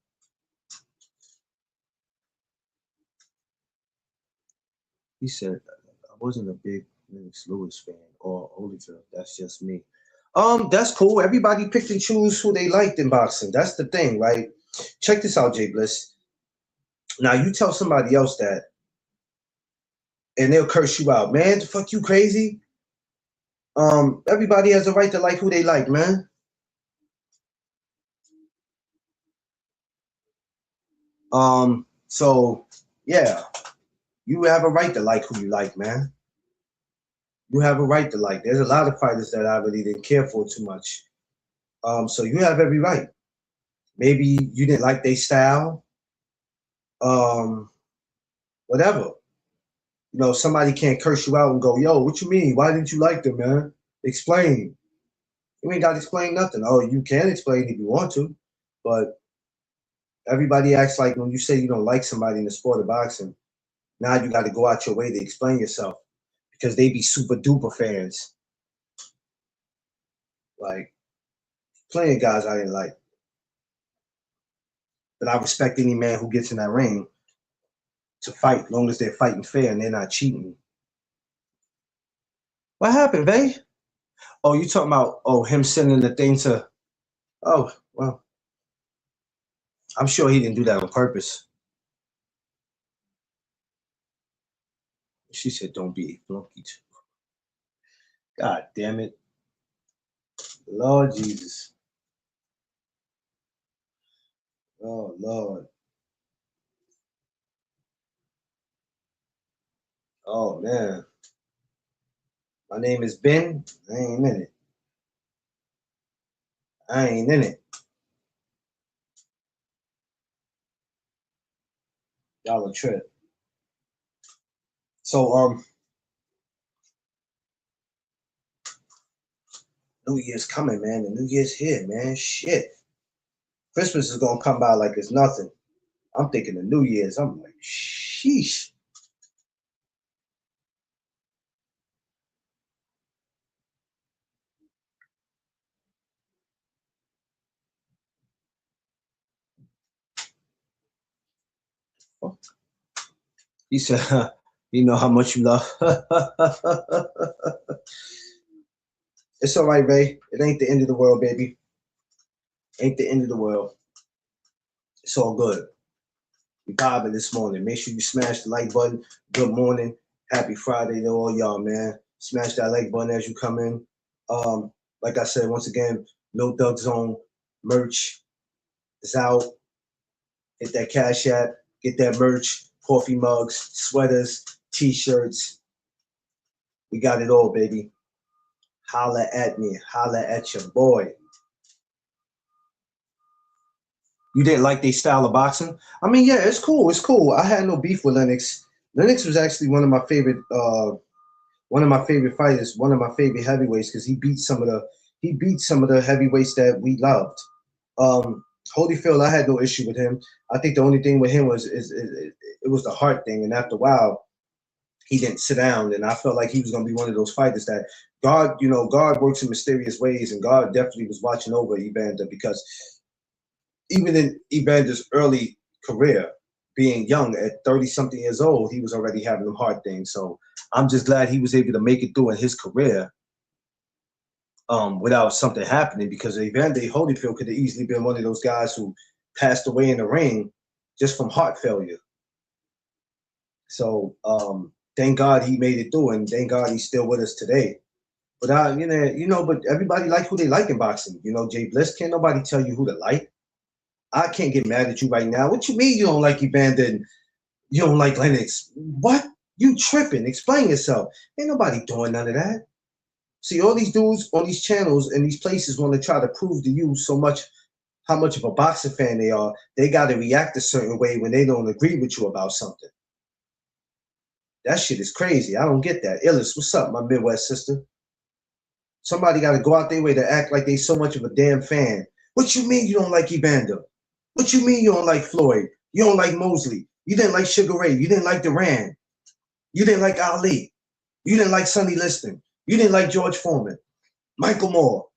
he said I wasn't a big Lennox Lewis fan or Holyfield. That's just me. That's cool. Everybody picked and choose who they liked in boxing. That's the thing, right? Check this out, Jay Bliss. Now you tell somebody else that, and they'll curse you out, man. The fuck you crazy? Everybody has a right to like who they like, man. So yeah, you have a right to like who you like, man. You have a right to like. There's a lot of fighters that I really didn't care for too much. So you have every right. Maybe you didn't like their style. Um, whatever. You know, somebody can't curse you out and go, yo, what you mean? Why didn't you like them, man? Explain. You ain't got to explain nothing. Oh, you can explain if you want to, but everybody acts like when you say you don't like somebody in the sport of boxing, now you got to go out your way to explain yourself because they be super duper fans. Like plenty of guys I didn't like, but I respect any man who gets in that ring to fight, as long as they're fighting fair and they're not cheating. What happened, Vay? Oh, you talking about him sending the thing to? Oh, well, I'm sure he didn't do that on purpose. She said, "Don't be a flunky." God damn it, Lord Jesus. Oh Lord. Oh man. My name is Ben. I ain't in it. I ain't in it. Y'all a trip. So New Year's coming, man. The New Year's here, man. Shit. Christmas is gonna come by like it's nothing. I'm thinking the New Year's. I'm like, sheesh. He said, you know how much you love. It's all right, Ray. It ain't the end of the world, baby. Ain't the end of the world. It's all good. We vibing this morning. Make sure you smash the like button. Good morning. Happy Friday to all y'all, man. Smash that like button as you come in. Like I said, once again, No Doug Zone merch is out. Hit that Cash App. Get that merch. Coffee mugs, sweaters, t-shirts. We got it all, baby. Holla at me. Holla at your boy. You didn't like their style of boxing? I mean, yeah, it's cool. It's cool. I had no beef with Lennox. Lennox was actually one of my favorite fighters, one of my favorite heavyweights because he beat some of the heavyweights that we loved. Um, Holyfield, I had no issue with him. I think the only thing with him was it was the heart thing, and after a while, he didn't sit down, and I felt like he was going to be one of those fighters that God works in mysterious ways, and God definitely was watching over Evander because even in Evander's early career, being young at 30 something years old, he was already having them heart things. So I'm just glad he was able to make it through in his career without something happening because Evander Holyfield could have easily been one of those guys who passed away in the ring just from heart failure. So thank God he made it through, and thank God he's still with us today. But but everybody like who they like in boxing. Jay Bliss, can't nobody tell you who to like. I can't get mad at you right now. What you mean you don't like Evander and you don't like Lennox? What? You tripping. Explain yourself. Ain't nobody doing none of that. See, all these dudes on these channels and these places want to try to prove to you so much how much of a boxing fan they are. They got to react a certain way when they don't agree with you about something. That shit is crazy. I don't get that. Illis, what's up, my Midwest sister? Somebody got to go out their way to act like they so much of a damn fan. What you mean you don't like Evander? What you mean you don't like Floyd? You don't like Mosley? You didn't like Sugar Ray? You didn't like Duran? You didn't like Ali? You didn't like Sonny Liston? You didn't like George Foreman? Michael Moore?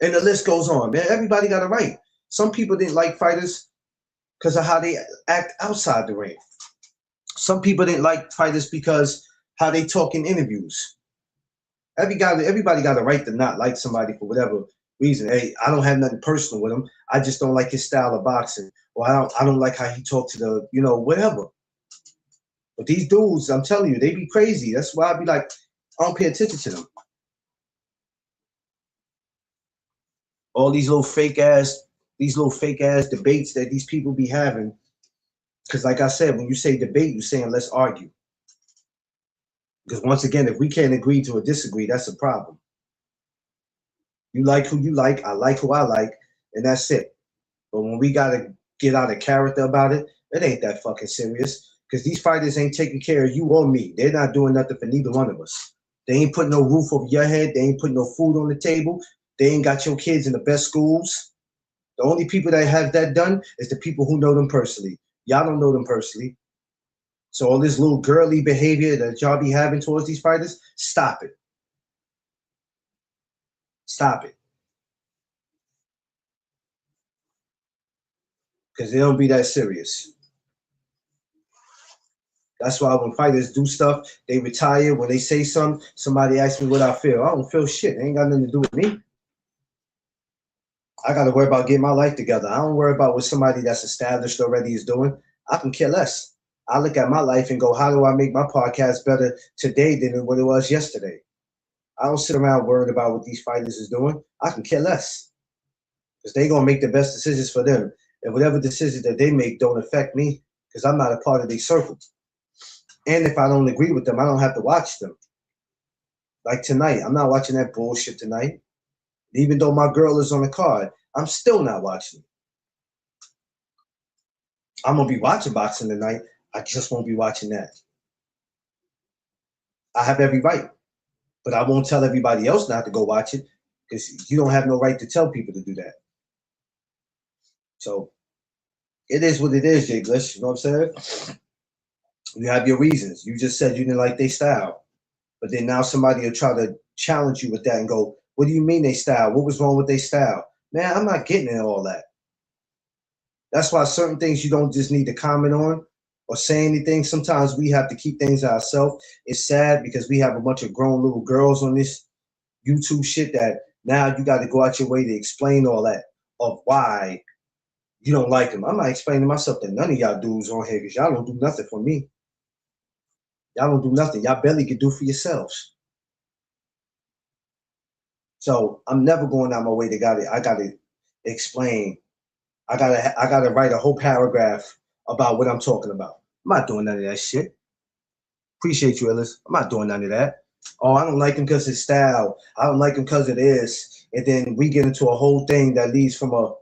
And the list goes on, man. Everybody got a right. Some people didn't like fighters because of how they act outside the ring. Some people didn't like fighters because how they talk in interviews. Everybody got a right to not like somebody for whatever reason. Hey, I don't have nothing personal with him. I just don't like his style of boxing, or I don't like how he talked to the whatever. But these dudes, I'm telling you, they be crazy. That's why I be like, I don't pay attention to them. All these little fake ass debates that these people be having. Because like I said, when you say debate, you're saying let's argue. Because once again, if we can't agree to a disagree, that's a problem. You like who you like, I like who I like, and that's it. But when we gotta get out of character about it, it ain't that fucking serious. Because these fighters ain't taking care of you or me. They're not doing nothing for neither one of us. They ain't putting no roof over your head. They ain't putting no food on the table. They ain't got your kids in the best schools. The only people that have that done is the people who know them personally. Y'all don't know them personally. So all this little girly behavior that y'all be having towards these fighters, stop it. Stop it. Because they don't be that serious. That's why when fighters do stuff, they retire. When they say something, somebody asks me what I feel. I don't feel shit. It ain't got nothing to do with me. I got to worry about getting my life together. I don't worry about what somebody that's established already is doing. I can care less. I look at my life and go, how do I make my podcast better today than what it was yesterday? I don't sit around worried about what these fighters is doing. I can care less. Because they're going to make the best decisions for them. And whatever decisions that they make don't affect me because I'm not a part of their circle. And if I don't agree with them, I don't have to watch them. Like tonight, I'm not watching that bullshit tonight. Even though my girl is on the card, I'm still not watching it. I'm going to be watching boxing tonight. I just won't be watching that. I have every right. But I won't tell everybody else not to go watch it because you don't have no right to tell people to do that. So it is what it is, Jay Glish. You know what I'm saying? You have your reasons. You just said you didn't like their style. But then now somebody will try to challenge you with that and go, what do you mean they style? What was wrong with their style? Man, I'm not getting into all that. That's why certain things you don't just need to comment on or say anything. Sometimes we have to keep things to ourselves. It's sad because we have a bunch of grown little girls on this YouTube shit that now you got to go out your way to explain all that of why you don't like them. I'm not explaining myself to none of y'all dudes on here because y'all don't do nothing for me. Y'all don't do nothing. Y'all barely can do for yourselves. So I'm never going out my way to I gotta explain. I gotta write a whole paragraph about what I'm talking about. I'm not doing none of that shit. Appreciate you, Ellis. I'm not doing none of that. Oh, I don't like him because his style. I don't like him because of this. And then we get into a whole thing that leads from a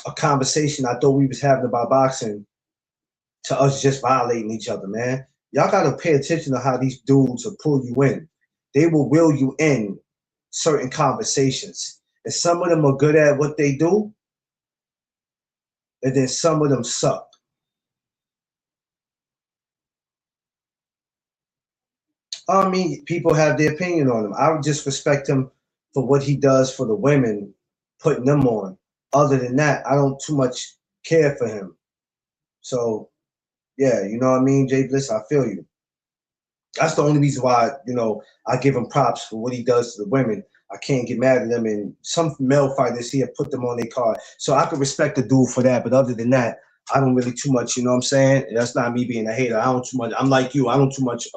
a conversation I thought we was having about boxing to us just violating each other, man. Y'all gotta pay attention to how these dudes will pull you in. They will you in certain conversations. And some of them are good at what they do, and then some of them suck. I mean, people have their opinion on him. I would just respect him for what he does for the women, putting them on. Other than that, I don't too much care for him. So, yeah, you know what I mean, Jay Bliss, I feel you. That's the only reason why, I give him props for what he does to the women. I can't get mad at him. And some male fighters here put them on their card. So I could respect the dude for that. But other than that, I don't really too much, you know what I'm saying? That's not me being a hater. I don't too much. I'm like you. I don't too much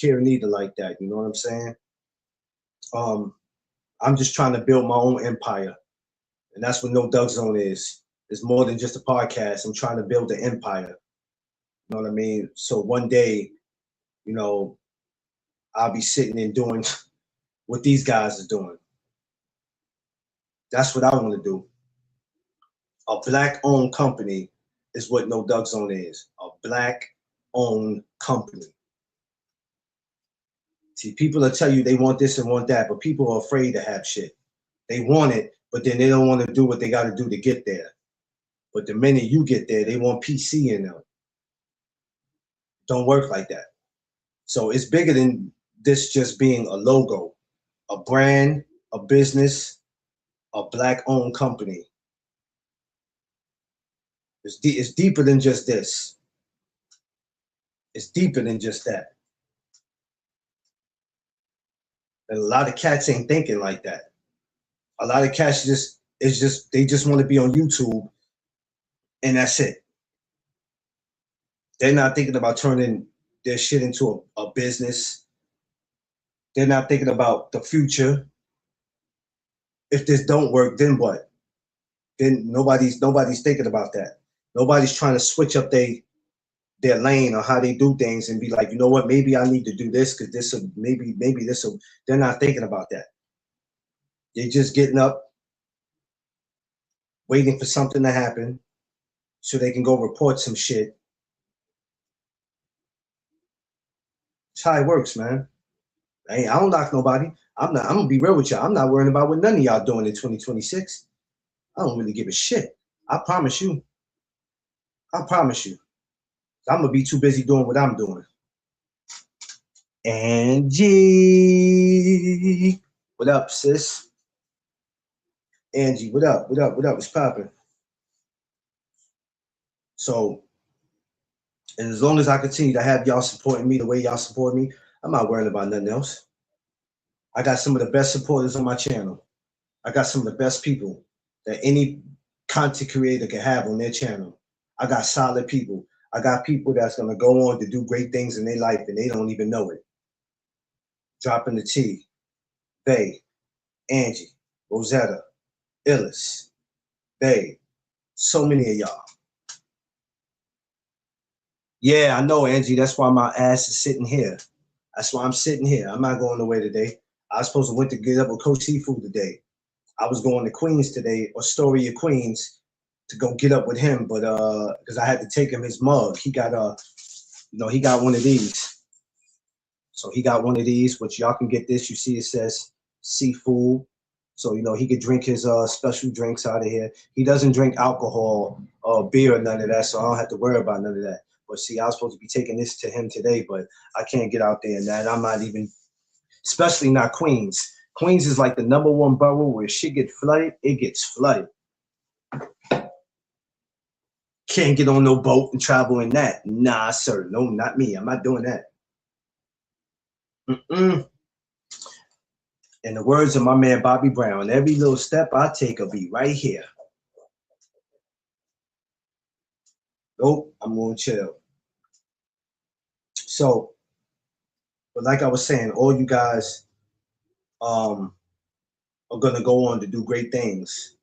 care neither like that. You know what I'm saying? I'm just trying to build my own empire. And that's what No Doug Zone is. It's more than just a podcast. I'm trying to build an empire. You know what I mean? So one day, I'll be sitting and doing what these guys are doing. That's what I want to do. A black-owned company is what No Doug Zone is. A black-owned company. See, people will tell you they want this and want that, but people are afraid to have shit. They want it, but then they don't want to do what they got to do to get there. But the minute you get there, they want PC in them. Don't work like that. So it's bigger than this just being a logo, a brand, a business, a black-owned company. It's deeper than just this. It's deeper than just that. And a lot of cats ain't thinking like that. A lot of cats they just want to be on YouTube, and that's it. They're not thinking about turning their shit into a business. They're not thinking about the future. If this don't work, then what? Then nobody's thinking about that. Nobody's trying to switch up their lane or how they do things and be like, you know what, maybe I need to do this because maybe this will. They're not thinking about that. They're just getting up, waiting for something to happen so they can go report some shit. That's how it works, man. I don't knock nobody. I'm gonna be real with y'all. I'm not worrying about what none of y'all doing in 2026. I don't really give a shit. I promise you. I promise you. I'm gonna be too busy doing what I'm doing. Angie, what up, sis? Angie, what up? What up? What up? What's popping? So, and as long as I continue to have y'all supporting me the way y'all support me, I'm not worrying about nothing else. I got some of the best supporters on my channel. I got some of the best people that any content creator can have on their channel. I got solid people. I got people that's gonna go on to do great things in their life and they don't even know it. Dropping the T, Bay, Angie, Rosetta, Illis, Bay, so many of y'all. Yeah, I know, Angie. That's why my ass is sitting here. That's why I'm sitting here. I'm not going away today. I was supposed to went to get up with Coach Seafood today. I was going to Queens today, Astoria, Queens, to go get up with him, but because I had to take him his mug. He got he got one of these. So he got one of these, which y'all can get this. You see it says Seafood. So he could drink his special drinks out of here. He doesn't drink alcohol or beer or none of that, so I don't have to worry about none of that. But see, I was supposed to be taking this to him today, but I can't get out there and that. I'm not even, especially not Queens. Queens is like the #1 borough where shit gets flooded. It gets flooded. Can't get on no boat and travel in that. Nah, sir. No, not me. I'm not doing that. In the words of my man Bobby Brown, every little step I take will be right here. Nope, I'm going to chill. So, but like I was saying, all you guys are going to go on to do great things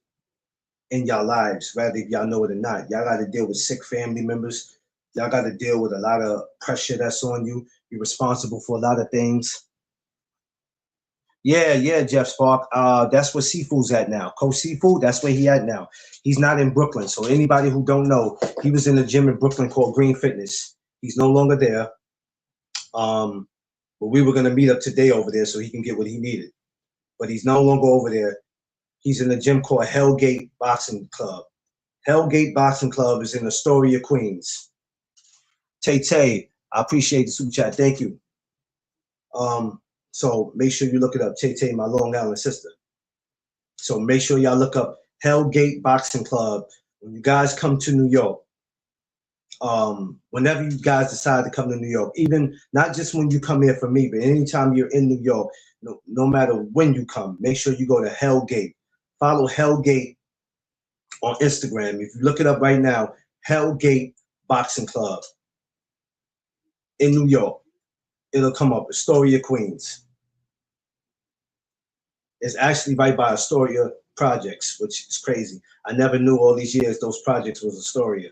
in y'all lives, whether if y'all know it or not. Y'all got to deal with sick family members. Y'all got to deal with a lot of pressure that's on you. You're responsible for a lot of things. Yeah, Jeff Spark. That's where Seafood's at now. Coach Seafood, that's where he at now. He's not in Brooklyn. So anybody who don't know, he was in a gym in Brooklyn called Green Fitness. He's no longer there. But we were gonna meet up today over there so he can get what he needed. But he's no longer over there. He's in a gym called Hellgate Boxing Club. Hellgate Boxing Club is in Astoria, Queens. Tay Tay, I appreciate the super chat. Thank you. So make sure you look it up. Tay Tay, my Long Island sister. So make sure y'all look up Hellgate Boxing Club. When you guys come to New York, whenever you guys decide to come to New York, even not just when you come here for me, but anytime you're in New York, no matter when you come, make sure you go to Hellgate. Follow Hellgate on Instagram. If you look it up right now, Hellgate Boxing Club in New York, it'll come up. Astoria, Queens. It's actually right by Astoria Projects, which is crazy. I never knew all these years those projects was Astoria.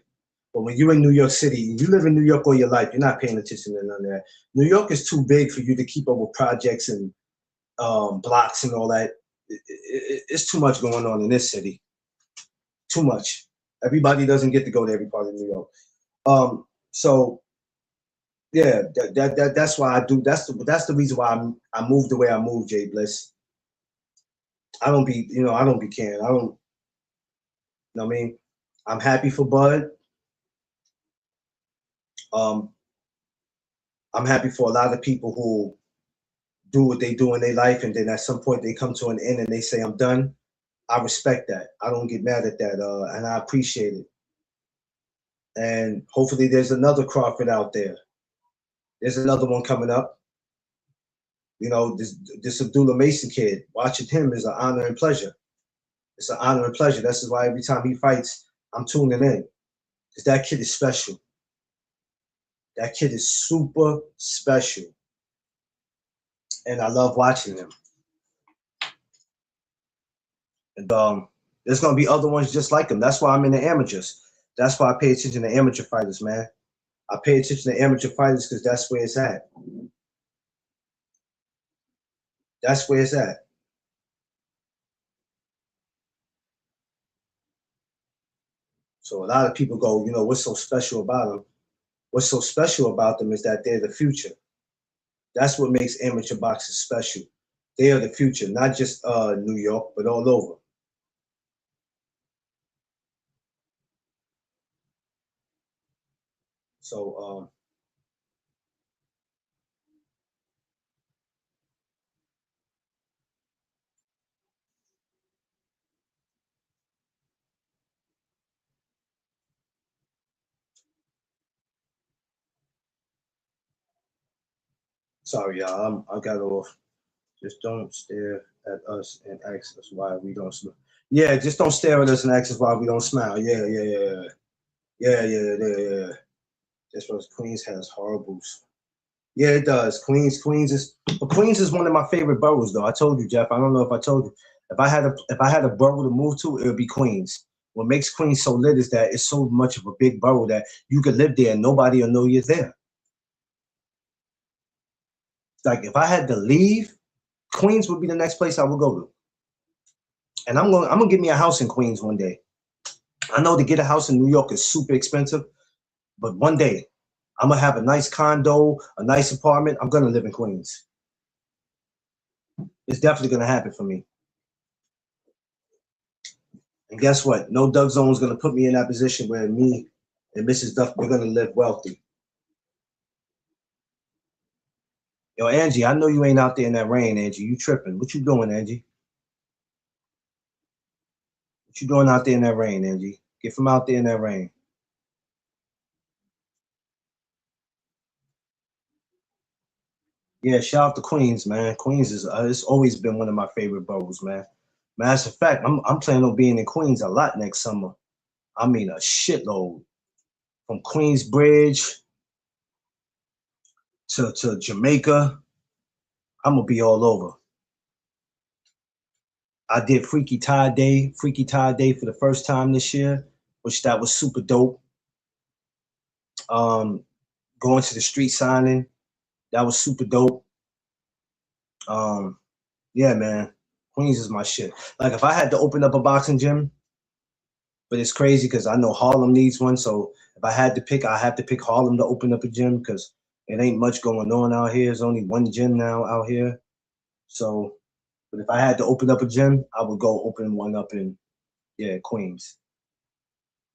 But when you're in New York City, you live in New York all your life, you're not paying attention to none of that. New York is too big for you to keep up with projects and blocks and all that. It's too much going on in this city. Too much. Everybody doesn't get to go to every part of New York. So yeah, that's why I do. That's the reason why I moved the way I moved, Jay Bliss. I don't be caring. I don't. You know what I mean? I'm happy for Bud. I'm happy for a lot of people who do what they do in their life, and then at some point they come to an end and they say, "I'm done." I respect that. I don't get mad at that, and I appreciate it. And hopefully, there's another Crawford out there. There's another one coming up. You know, this Abdullah Mason kid. Watching him is an honor and pleasure. It's an honor and pleasure. That's why every time he fights, I'm tuning in, because that kid is special. That kid is super special, and I love watching him. And there's gonna be other ones just like him. That's why I'm in the amateurs. That's why I pay attention to amateur fighters, man. I pay attention to amateur fighters because that's where it's at. That's where it's at. So a lot of people go, you know, what's so special about them? What's so special about them is that they're the future. That's what makes amateur boxers special. They are the future, not just New York, but all over. So sorry, y'all. I got off. Just don't stare at us and ask us why we don't smile. Yeah, just don't stare at us and ask us why we don't smile. Yeah. That's what Queens has horribles. Yeah, it does. Queens is one of my favorite boroughs, though. I told you, Jeff. I don't know if I told you. If I had a borough to move to, it would be Queens. What makes Queens so lit is that it's so much of a big borough that you could live there and nobody will know you're there. Like if I had to leave, Queens would be the next place I would go to. And I'm gonna get me a house in Queens one day. I know to get a house in New York is super expensive, but one day I'm gonna have a nice condo, a nice apartment. I'm gonna live in Queens. It's definitely gonna happen for me. And guess what? No Doug Zone is gonna put me in that position where me and Mrs. Duff, we're gonna live wealthy. Yo, Angie, I know you ain't out there in that rain, Angie. You tripping. What you doing, Angie? What you doing out there in that rain, Angie? Get from out there in that rain. Yeah, shout out to Queens, man. Queens is it's always been one of my favorite boroughs, man. Matter of fact, I'm planning on being in Queens a lot next summer. I mean, a shitload. From Queensbridge to Jamaica, I'm gonna be all over. I did Freaky Tie Day for the first time this year, which that was super dope. Going to the street signing, that was super dope. Yeah, man. Queens is my shit. Like if I had to open up a boxing gym, but it's crazy because I know Harlem needs one. So if I had to pick, I have to pick Harlem to open up a gym because it ain't much going on out here. There's only one gym now out here. So, but if I had to open up a gym, I would go open one up in Queens.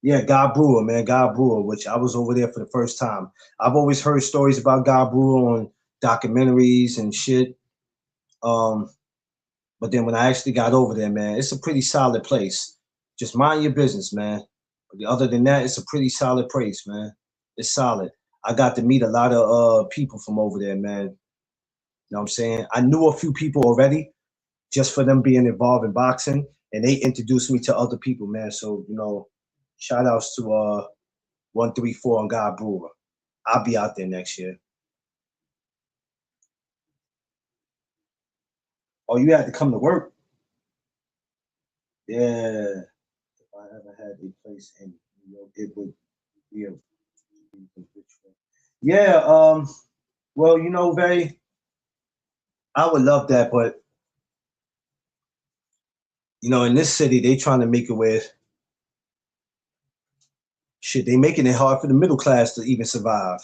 Yeah, God Brewer, man, God Brewer, which I was over there for the first time. I've always heard stories about God Brewer on documentaries and shit. Um, but then when I actually got over there, man, it's a pretty solid place. Just mind your business, man. But other than that, it's a pretty solid place, man. It's solid. I got to meet a lot of people from over there, man. You know what I'm saying? I knew a few people already just for them being involved in boxing, and they introduced me to other people, man. So, shout outs to 134 on God Brewer. I'll be out there next year. Oh, you had to come to work? Yeah. If I ever had a place in New York, it would be a yeah. Well, Vay, I would love that, but in this city, they trying to make it where shit, they making it hard for the middle class to even survive.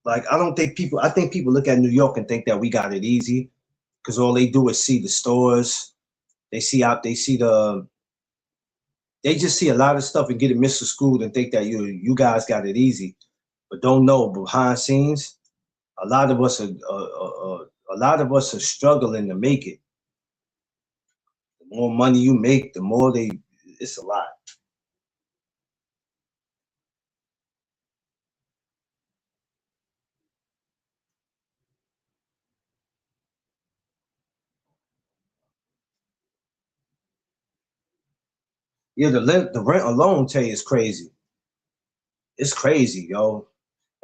Like, I think people look at New York and think that we got it easy because all they do is see the stores. They see they just see a lot of stuff and get it misconstrued and think that you guys got it easy, but don't know behind scenes. A lot of us are struggling to make it. The more money you make, the more it's a lot. Yeah, the rent alone tell you is crazy. It's crazy, yo.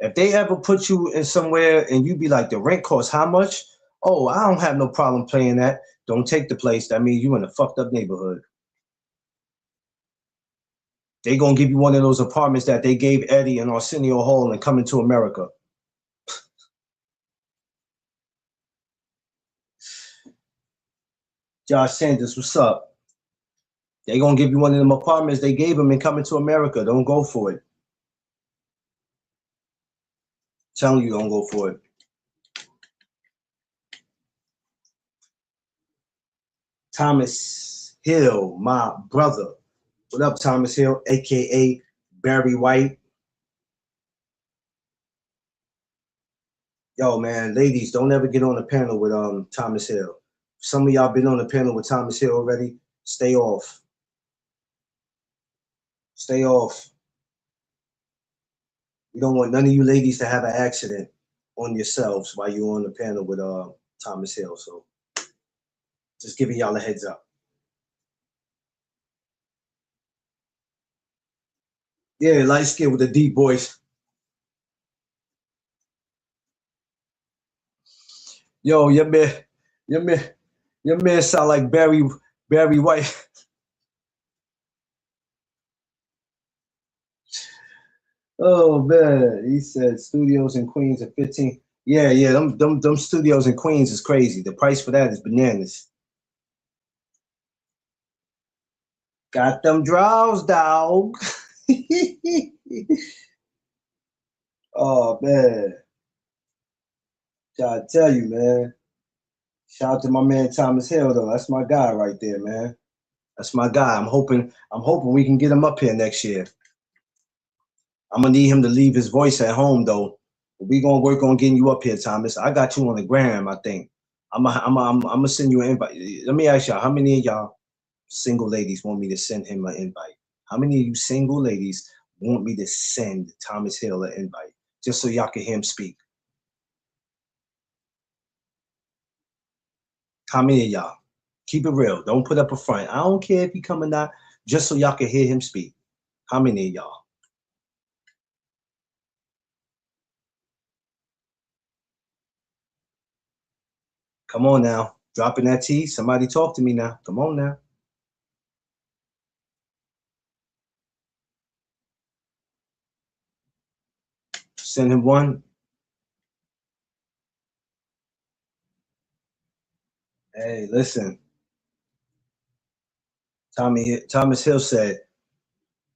If they ever put you in somewhere and you be like, the rent costs how much? Oh, I don't have no problem paying that. Don't take the place. That means you in a fucked up neighborhood. They gonna give you one of those apartments that they gave Eddie in Arsenio Hall and Coming to America. Josh Sanders, what's up? They gonna give you one of them apartments they gave him in Coming to America. Don't go for it. Telling you, don't go for it. Thomas Hill, my brother. What up, Thomas Hill, aka Barry White? Yo, man, ladies, don't ever get on the panel with Thomas Hill. Some of y'all been on the panel with Thomas Hill already. Stay off. Stay off. We don't want none of you ladies to have an accident on yourselves while you're on the panel with Thomas Hill. So just giving y'all a heads up. Yeah, light skin with a deep voice. Yo, your man, your man sound like Barry White. Oh man, he said studios in Queens at 15. Yeah, yeah, them studios in Queens is crazy. The price for that is bananas. Got them draws, dog. Oh man, gotta tell you, man. Shout out to my man Thomas Hill though. That's my guy right there, man. That's my guy. I'm hoping we can get him up here next year. I'm gonna need him to leave his voice at home though. We gonna work on getting you up here, Thomas. I got you on the gram, I think. I'm gonna send you an invite. Let me ask y'all, how many of y'all single ladies want me to send him an invite? How many of you single ladies want me to send Thomas Hill an invite just so y'all can hear him speak? How many of y'all? Keep it real. Don't put up a front. I don't care if he come or not, just so y'all can hear him speak. How many of y'all? Come on now. Dropping that T. Somebody talk to me now. Come on now. Send him one. Hey, listen. Thomas Hill said,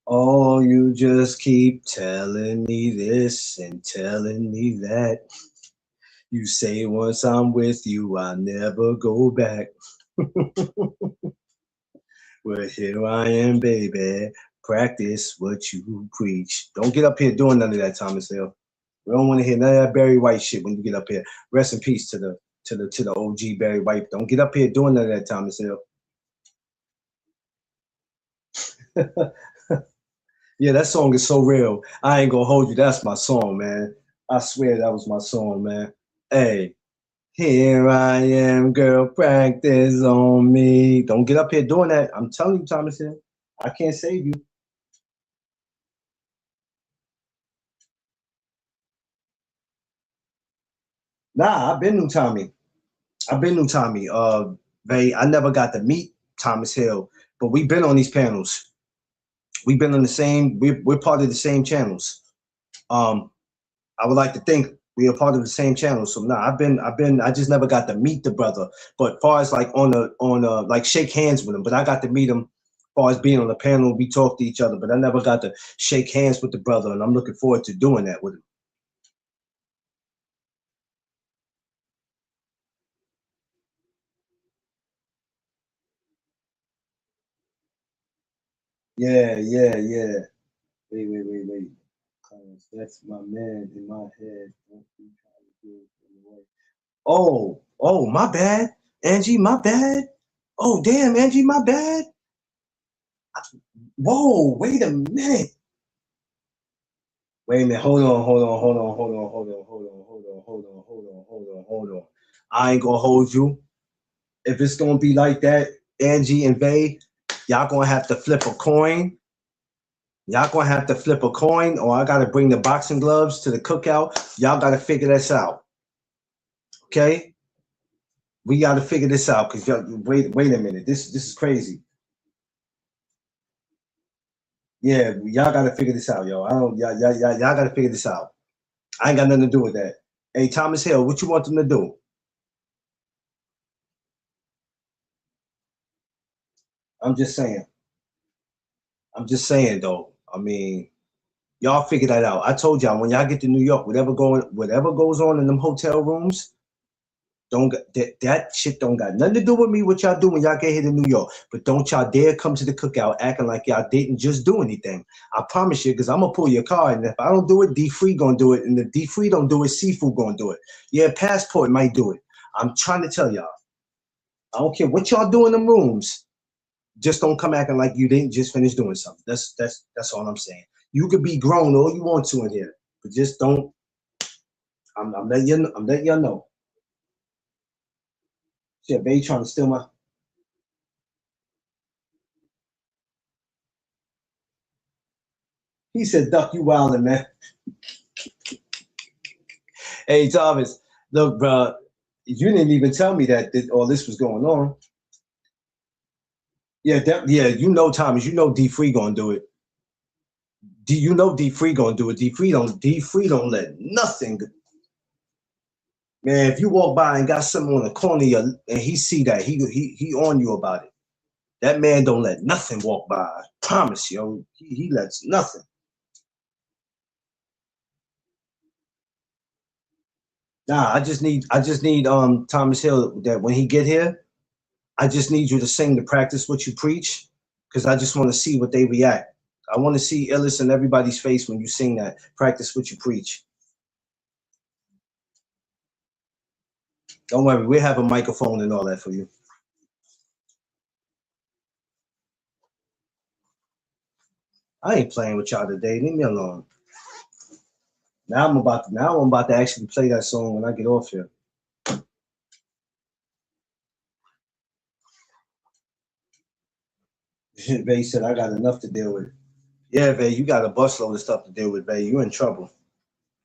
"Oh, you just keep telling me this and telling me that. You say once I'm with you, I never go back. Well, here I am, baby. Practice what you preach." Don't get up here doing none of that, Thomas Hill. We don't want to hear none of that Barry White shit when you get up here. Rest in peace to the OG Barry White. Don't get up here doing none of that, Thomas Hill. Yeah, that song is so real. I ain't gonna hold you. That's my song, man. I swear that was my song, man. Hey, here I am, girl, practice on me. Don't get up here doing that. I'm telling you, Thomas Hill, I can't save you. Nah, I've been new Tommy. I've been new Tommy. I never got to meet Thomas Hill, but we've been on these panels. We've been on the same. We're part of the same channels. Um, I would like to think we are part of the same channel. So nah, I just never got to meet the brother. But far as like on a like shake hands with him, but I got to meet him. Far as being on the panel, we talk to each other, but I never got to shake hands with the brother, and I'm looking forward to doing that with him. Yeah, yeah, yeah. Wait. Cause that's my man in my head. Don't be trying to do it away. Oh, my bad. Angie, my bad. Oh, damn, Angie, my bad. Whoa, wait a minute. Wait a minute. Hold on. I ain't gonna hold you. If it's gonna be like that, Angie and Vay, y'all gonna have to flip a coin. Y'all gonna have to flip a coin, or I gotta bring the boxing gloves to the cookout. Y'all gotta figure this out. Okay? We gotta figure this out because y'all wait a minute. This is crazy. Yeah, y'all gotta figure this out, yo. I don't y'all gotta figure this out. I ain't got nothing to do with that. Hey, Thomas Hill, what you want them to do? I'm just saying. I'm just saying though. I mean, y'all figure that out. I told y'all when y'all get to New York, whatever goes on in them hotel rooms, don't that shit don't got nothing to do with me. What y'all do when y'all get here to New York, but don't y'all dare come to the cookout acting like y'all didn't just do anything. I promise you, because I'm gonna pull your card, and if I don't do it, D Free gonna do it, and if D Free don't do it, Seafood gonna do it. Yeah, Passport might do it. I'm trying to tell y'all. I don't care what y'all do in them rooms. Just don't come acting like you didn't just finish doing something. That's all I'm saying. You could be grown all you want to in here, but just don't. I'm letting you. I'm letting y'all know. Shit, baby, trying to steal my. He said, "Duck, you wildin', man." Hey, Thomas, look, bro, you didn't even tell me that all this was going on. Yeah, yeah, you know, Thomas, you know, D Free gonna do it. You know, D Free gonna do it. D Free don't let nothing. Man, if you walk by and got something on the corner of your, and he see that, he on you about it. That man don't let nothing walk by. I promise you, he lets nothing. Nah, I just need Thomas Hill that when he get here, I just need you to sing to practice what you preach, because I just want to see what they react. I want to see Illis in everybody's face when you sing that. Practice what you preach. Don't worry, we have a microphone and all that for you. I ain't playing with y'all today. Leave me alone. Now I'm about to actually play that song when I get off here. Vay said I got enough to deal with. Yeah, Vay, you got a busload of stuff to deal with, Vay. You in trouble.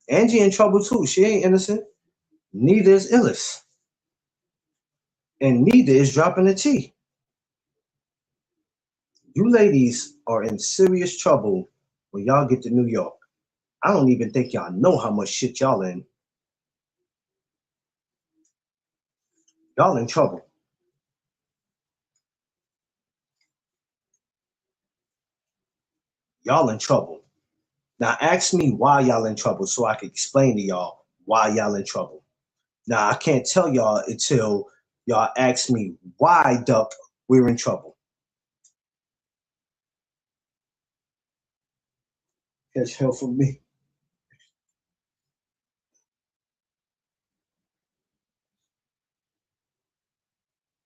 Angie in trouble too. She ain't innocent. Neither is Illis. And neither is dropping the T. You ladies are in serious trouble when y'all get to New York. I don't even think y'all know how much shit y'all in. Y'all in trouble. y'all in trouble. Now ask me why y'all in trouble so I can explain to y'all why y'all in trouble. Now I can't tell y'all until y'all ask me why, Duck, we're in trouble. Catch hell from me.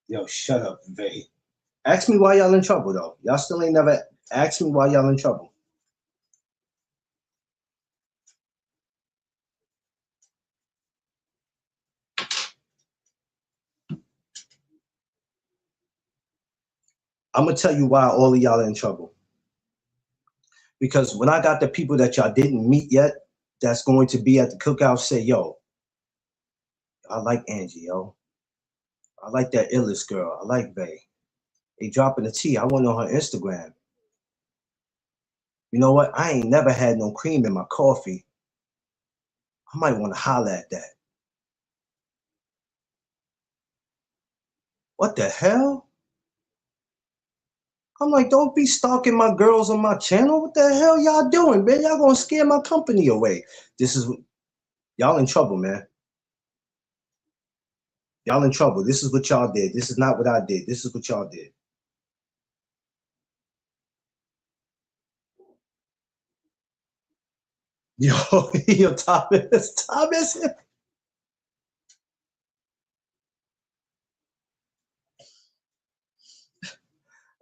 Yo, shut up, Vay. Ask me why y'all in trouble though. Y'all still ain't never asked me why y'all in trouble. I'm gonna tell you why all of y'all are in trouble. Because when I got the people that y'all didn't meet yet, that's going to be at the cookout, say, yo, I like Angie, yo. I like that illest girl. I like Vay. They dropping the T. I went on her Instagram. You know what? I ain't never had no cream in my coffee. I might want to holler at that. What the hell? I'm like, don't be stalking my girls on my channel. What the hell y'all doing, man? Y'all gonna scare my company away. This is y'all in trouble, man. Y'all in trouble. This is what y'all did. This is not what I did. This is what y'all did. Yo, yo, Thomas.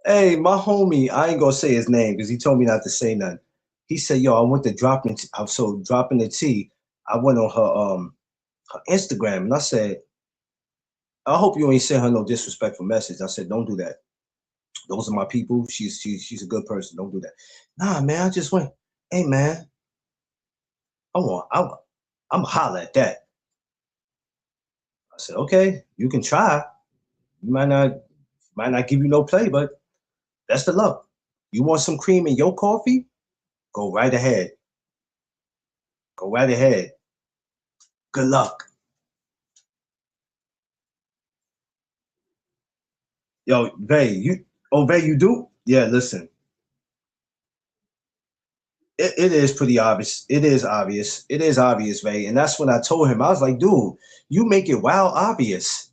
Hey, my homie, I ain't gonna say his name because he told me not to say nothing. He said, "Yo, I went to dropping the T. I went on her Instagram and I said, I hope you ain't send her no disrespectful message. I said, don't do that. Those are my people. She's a good person. Don't do that. Nah, man. I just went. Hey, man. I'm holler at that. I said, okay, you can try. You might not give you no play, but that's the luck. You want some cream in your coffee? Go right ahead. Go right ahead. Good luck. Yo, Vay, Vay, you do? Yeah, listen. It is pretty obvious. It is obvious. It is obvious, Vay. And that's when I told him, I was like, dude, you make it wild obvious.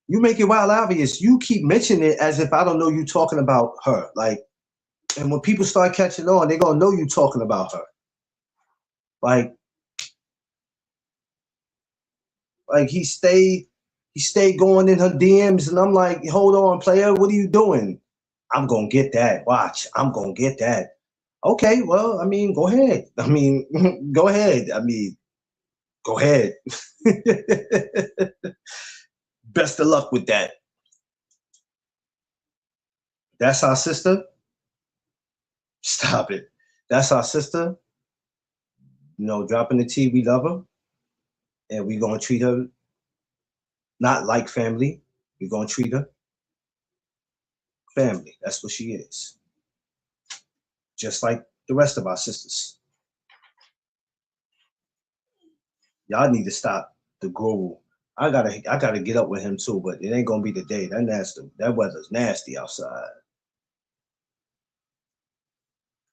You make it wild obvious. You keep mentioning it as if I don't know you talking about her. Like, and when people start catching on, they're gonna know you talking about her. Like, he stayed going in her DMs, and I'm like, hold on, player, what are you doing? I'm gonna get that. Watch, I'm gonna get that. Okay, well, I mean, go ahead. I mean, go ahead. I mean, go ahead. Best of luck with that. That's our sister. Stop it. That's our sister. Dropping the T, we love her. And we're gonna treat her not like family. We're gonna treat her family. That's what she is. Just like the rest of our sisters. Y'all need to stop the guru. I gotta get up with him too, but it ain't gonna be today. That weather's nasty outside.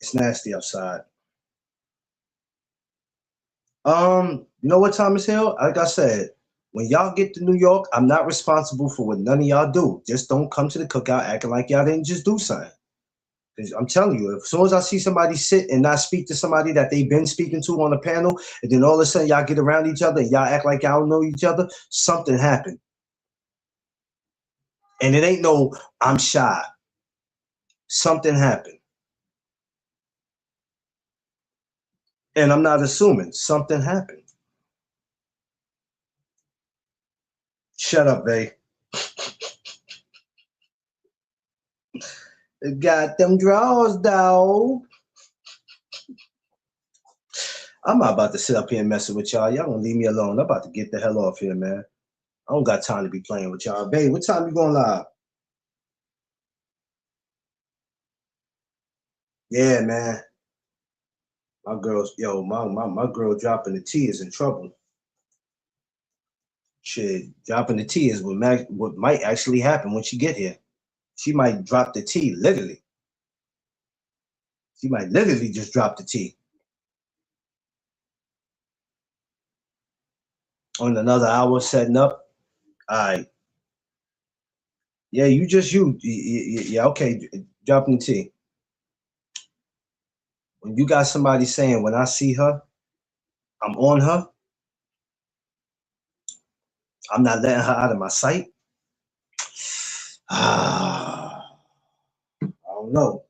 It's nasty outside. You know what, Thomas Hill? Like I said, when y'all get to New York, I'm not responsible for what none of y'all do. Just don't come to the cookout acting like y'all didn't just do something. 'Cause I'm telling you, as soon as I see somebody sit and not speak to somebody that they've been speaking to on the panel, and then all of a sudden y'all get around each other and y'all act like y'all don't know each other, something happened. And it ain't no, I'm shy. Something happened. And I'm not assuming. Something happened. Shut up, babe. Got them draws, dog. I'm not about to sit up here and messing with y'all. Y'all gonna leave me alone. I'm about to get the hell off here, man. I don't got time to be playing with y'all. Babe, what time you going live? Yeah, man. My girl dropping the T is in trouble. Shit, dropping the T is what might actually happen when she get here. She might drop the T, literally. She might literally just drop the T. On another hour setting up. All right. Yeah, you just you. Yeah, okay. Dropping the T. When you got somebody saying, when I see her, I'm on her, I'm not letting her out of my sight. I don't know.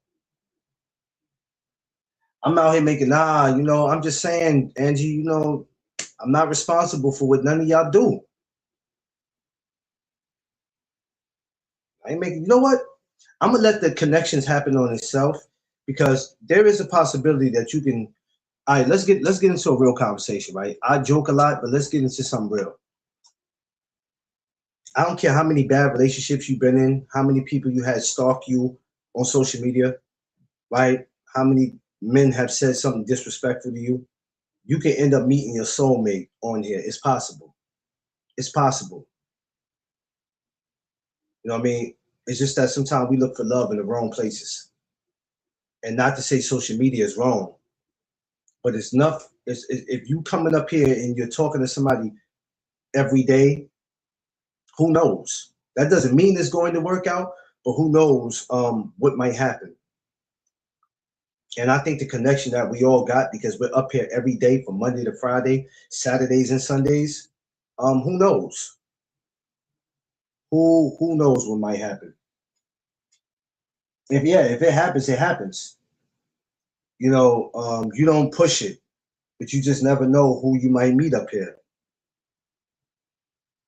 I'm out here making, I'm just saying, Angie, I'm not responsible for what none of y'all do. I ain't making, you know what? I'm gonna let the connections happen on itself because there is a possibility that you can. All right, let's get into a real conversation, right? I joke a lot, but let's get into something real. I don't care how many bad relationships you've been in, how many people you had stalk you on social media, right? How many men have said something disrespectful to you. You can end up meeting your soulmate on here. It's possible. It's possible. You know what I mean? It's just that sometimes we look for love in the wrong places. And not to say social media is wrong, but it's enough. If you coming up here and you're talking to somebody every day, who knows? That doesn't mean it's going to work out, but who knows what might happen. And I think the connection that we all got because we're up here every day from Monday to Friday, Saturdays and Sundays. Who knows? Who knows what might happen? If it happens, it happens. You don't push it, but you just never know who you might meet up here.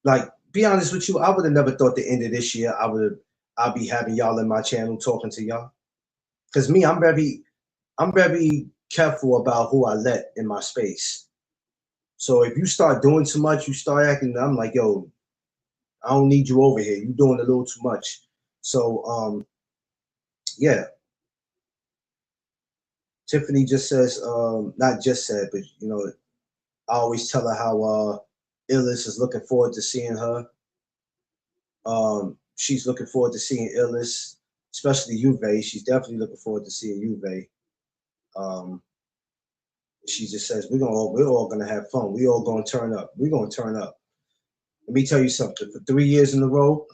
Like, be honest with you, I would have never thought the end of this year I'll be having y'all in my channel talking to y'all. Cause me, I'm very careful about who I let in my space. So if you start doing too much, you start acting, I'm like, yo, I don't need you over here. You're doing a little too much. So yeah. Tiffany just says, not just said, but I always tell her how Illis is looking forward to seeing her. She's looking forward to seeing Illis, especially Juve. She's definitely looking forward to seeing Juve. Um, she just says we're all gonna have fun. We all gonna turn up. We're gonna turn up. Let me tell you something. For 3 years in a row,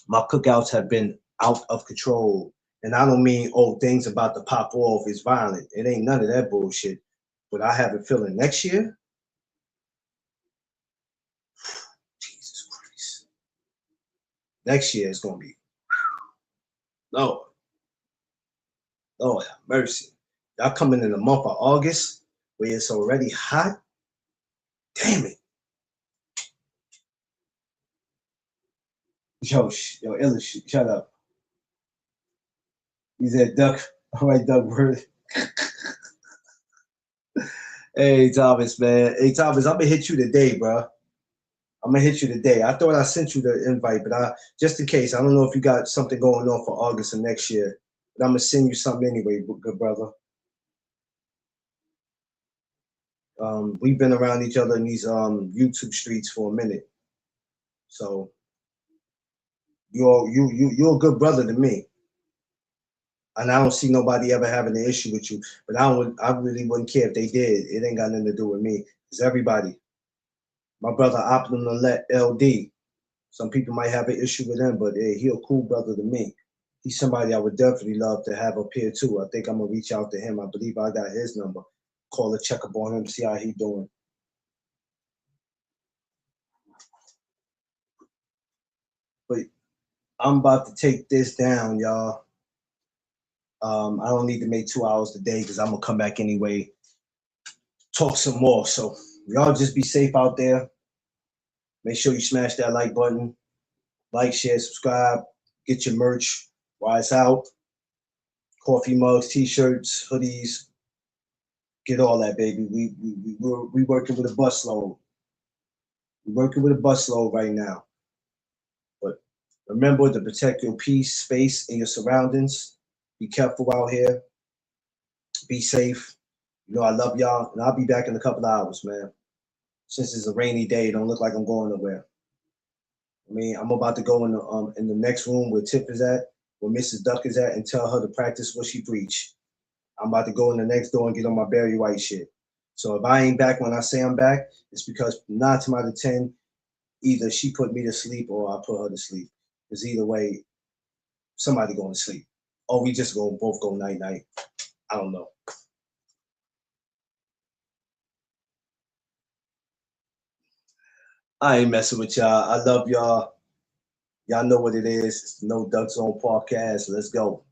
my cookouts have been out of control. And I don't mean things about to pop off is violent. It ain't none of that bullshit. But I have a feeling next year, Jesus Christ. Next year is gonna be Lord, Lord have mercy. Y'all coming in the month of August where it's already hot. Damn it. Yo, Illis, shut up. He said, Duck. All right, Duck Word. Hey, Thomas, man. Hey, Thomas, I'm going to hit you today, bro. I'm going to hit you today. I thought I sent you the invite, but just in case, I don't know if you got something going on for August of next year, but I'm going to send you something anyway, good brother. We've been around each other in these YouTube streets for a minute. So you're a good brother to me. And I don't see nobody ever having an issue with you. But I really wouldn't care if they did. It ain't got nothing to do with me. It's everybody. My brother Optimum LD. Some people might have an issue with him, but hey, he a cool brother to me. He's somebody I would definitely love to have up here too. I think I'm gonna reach out to him. I believe I got his number. Call a check up on him, see how he doing. But I'm about to take this down, y'all. I don't need to make 2 hours today because I'm gonna come back anyway, talk some more. So y'all just be safe out there. Make sure you smash that like button, like, share, subscribe, get your merch while it's out. Coffee mugs, t-shirts, hoodies, get all that, baby. We working with a busload. We're working with a busload right now. But remember to protect your peace, space, and your surroundings. Be careful out here. Be safe. I love y'all, and I'll be back in a couple of hours, man. Since it's a rainy day, it don't look like I'm going nowhere. I mean, I'm about to go in the next room where Tip is at, where Mrs. Duck is at, and tell her to practice what she preach. I'm about to go in the next door and get on my Barry White shit. So if I ain't back when I say I'm back, it's because 9 times out of 10, either she put me to sleep or I put her to sleep. Because either way, somebody going to sleep. Or we just going to both go night night. I don't know. I ain't messing with y'all. I love y'all. Y'all know what it is. It's the No Duck Zone podcast. Let's go.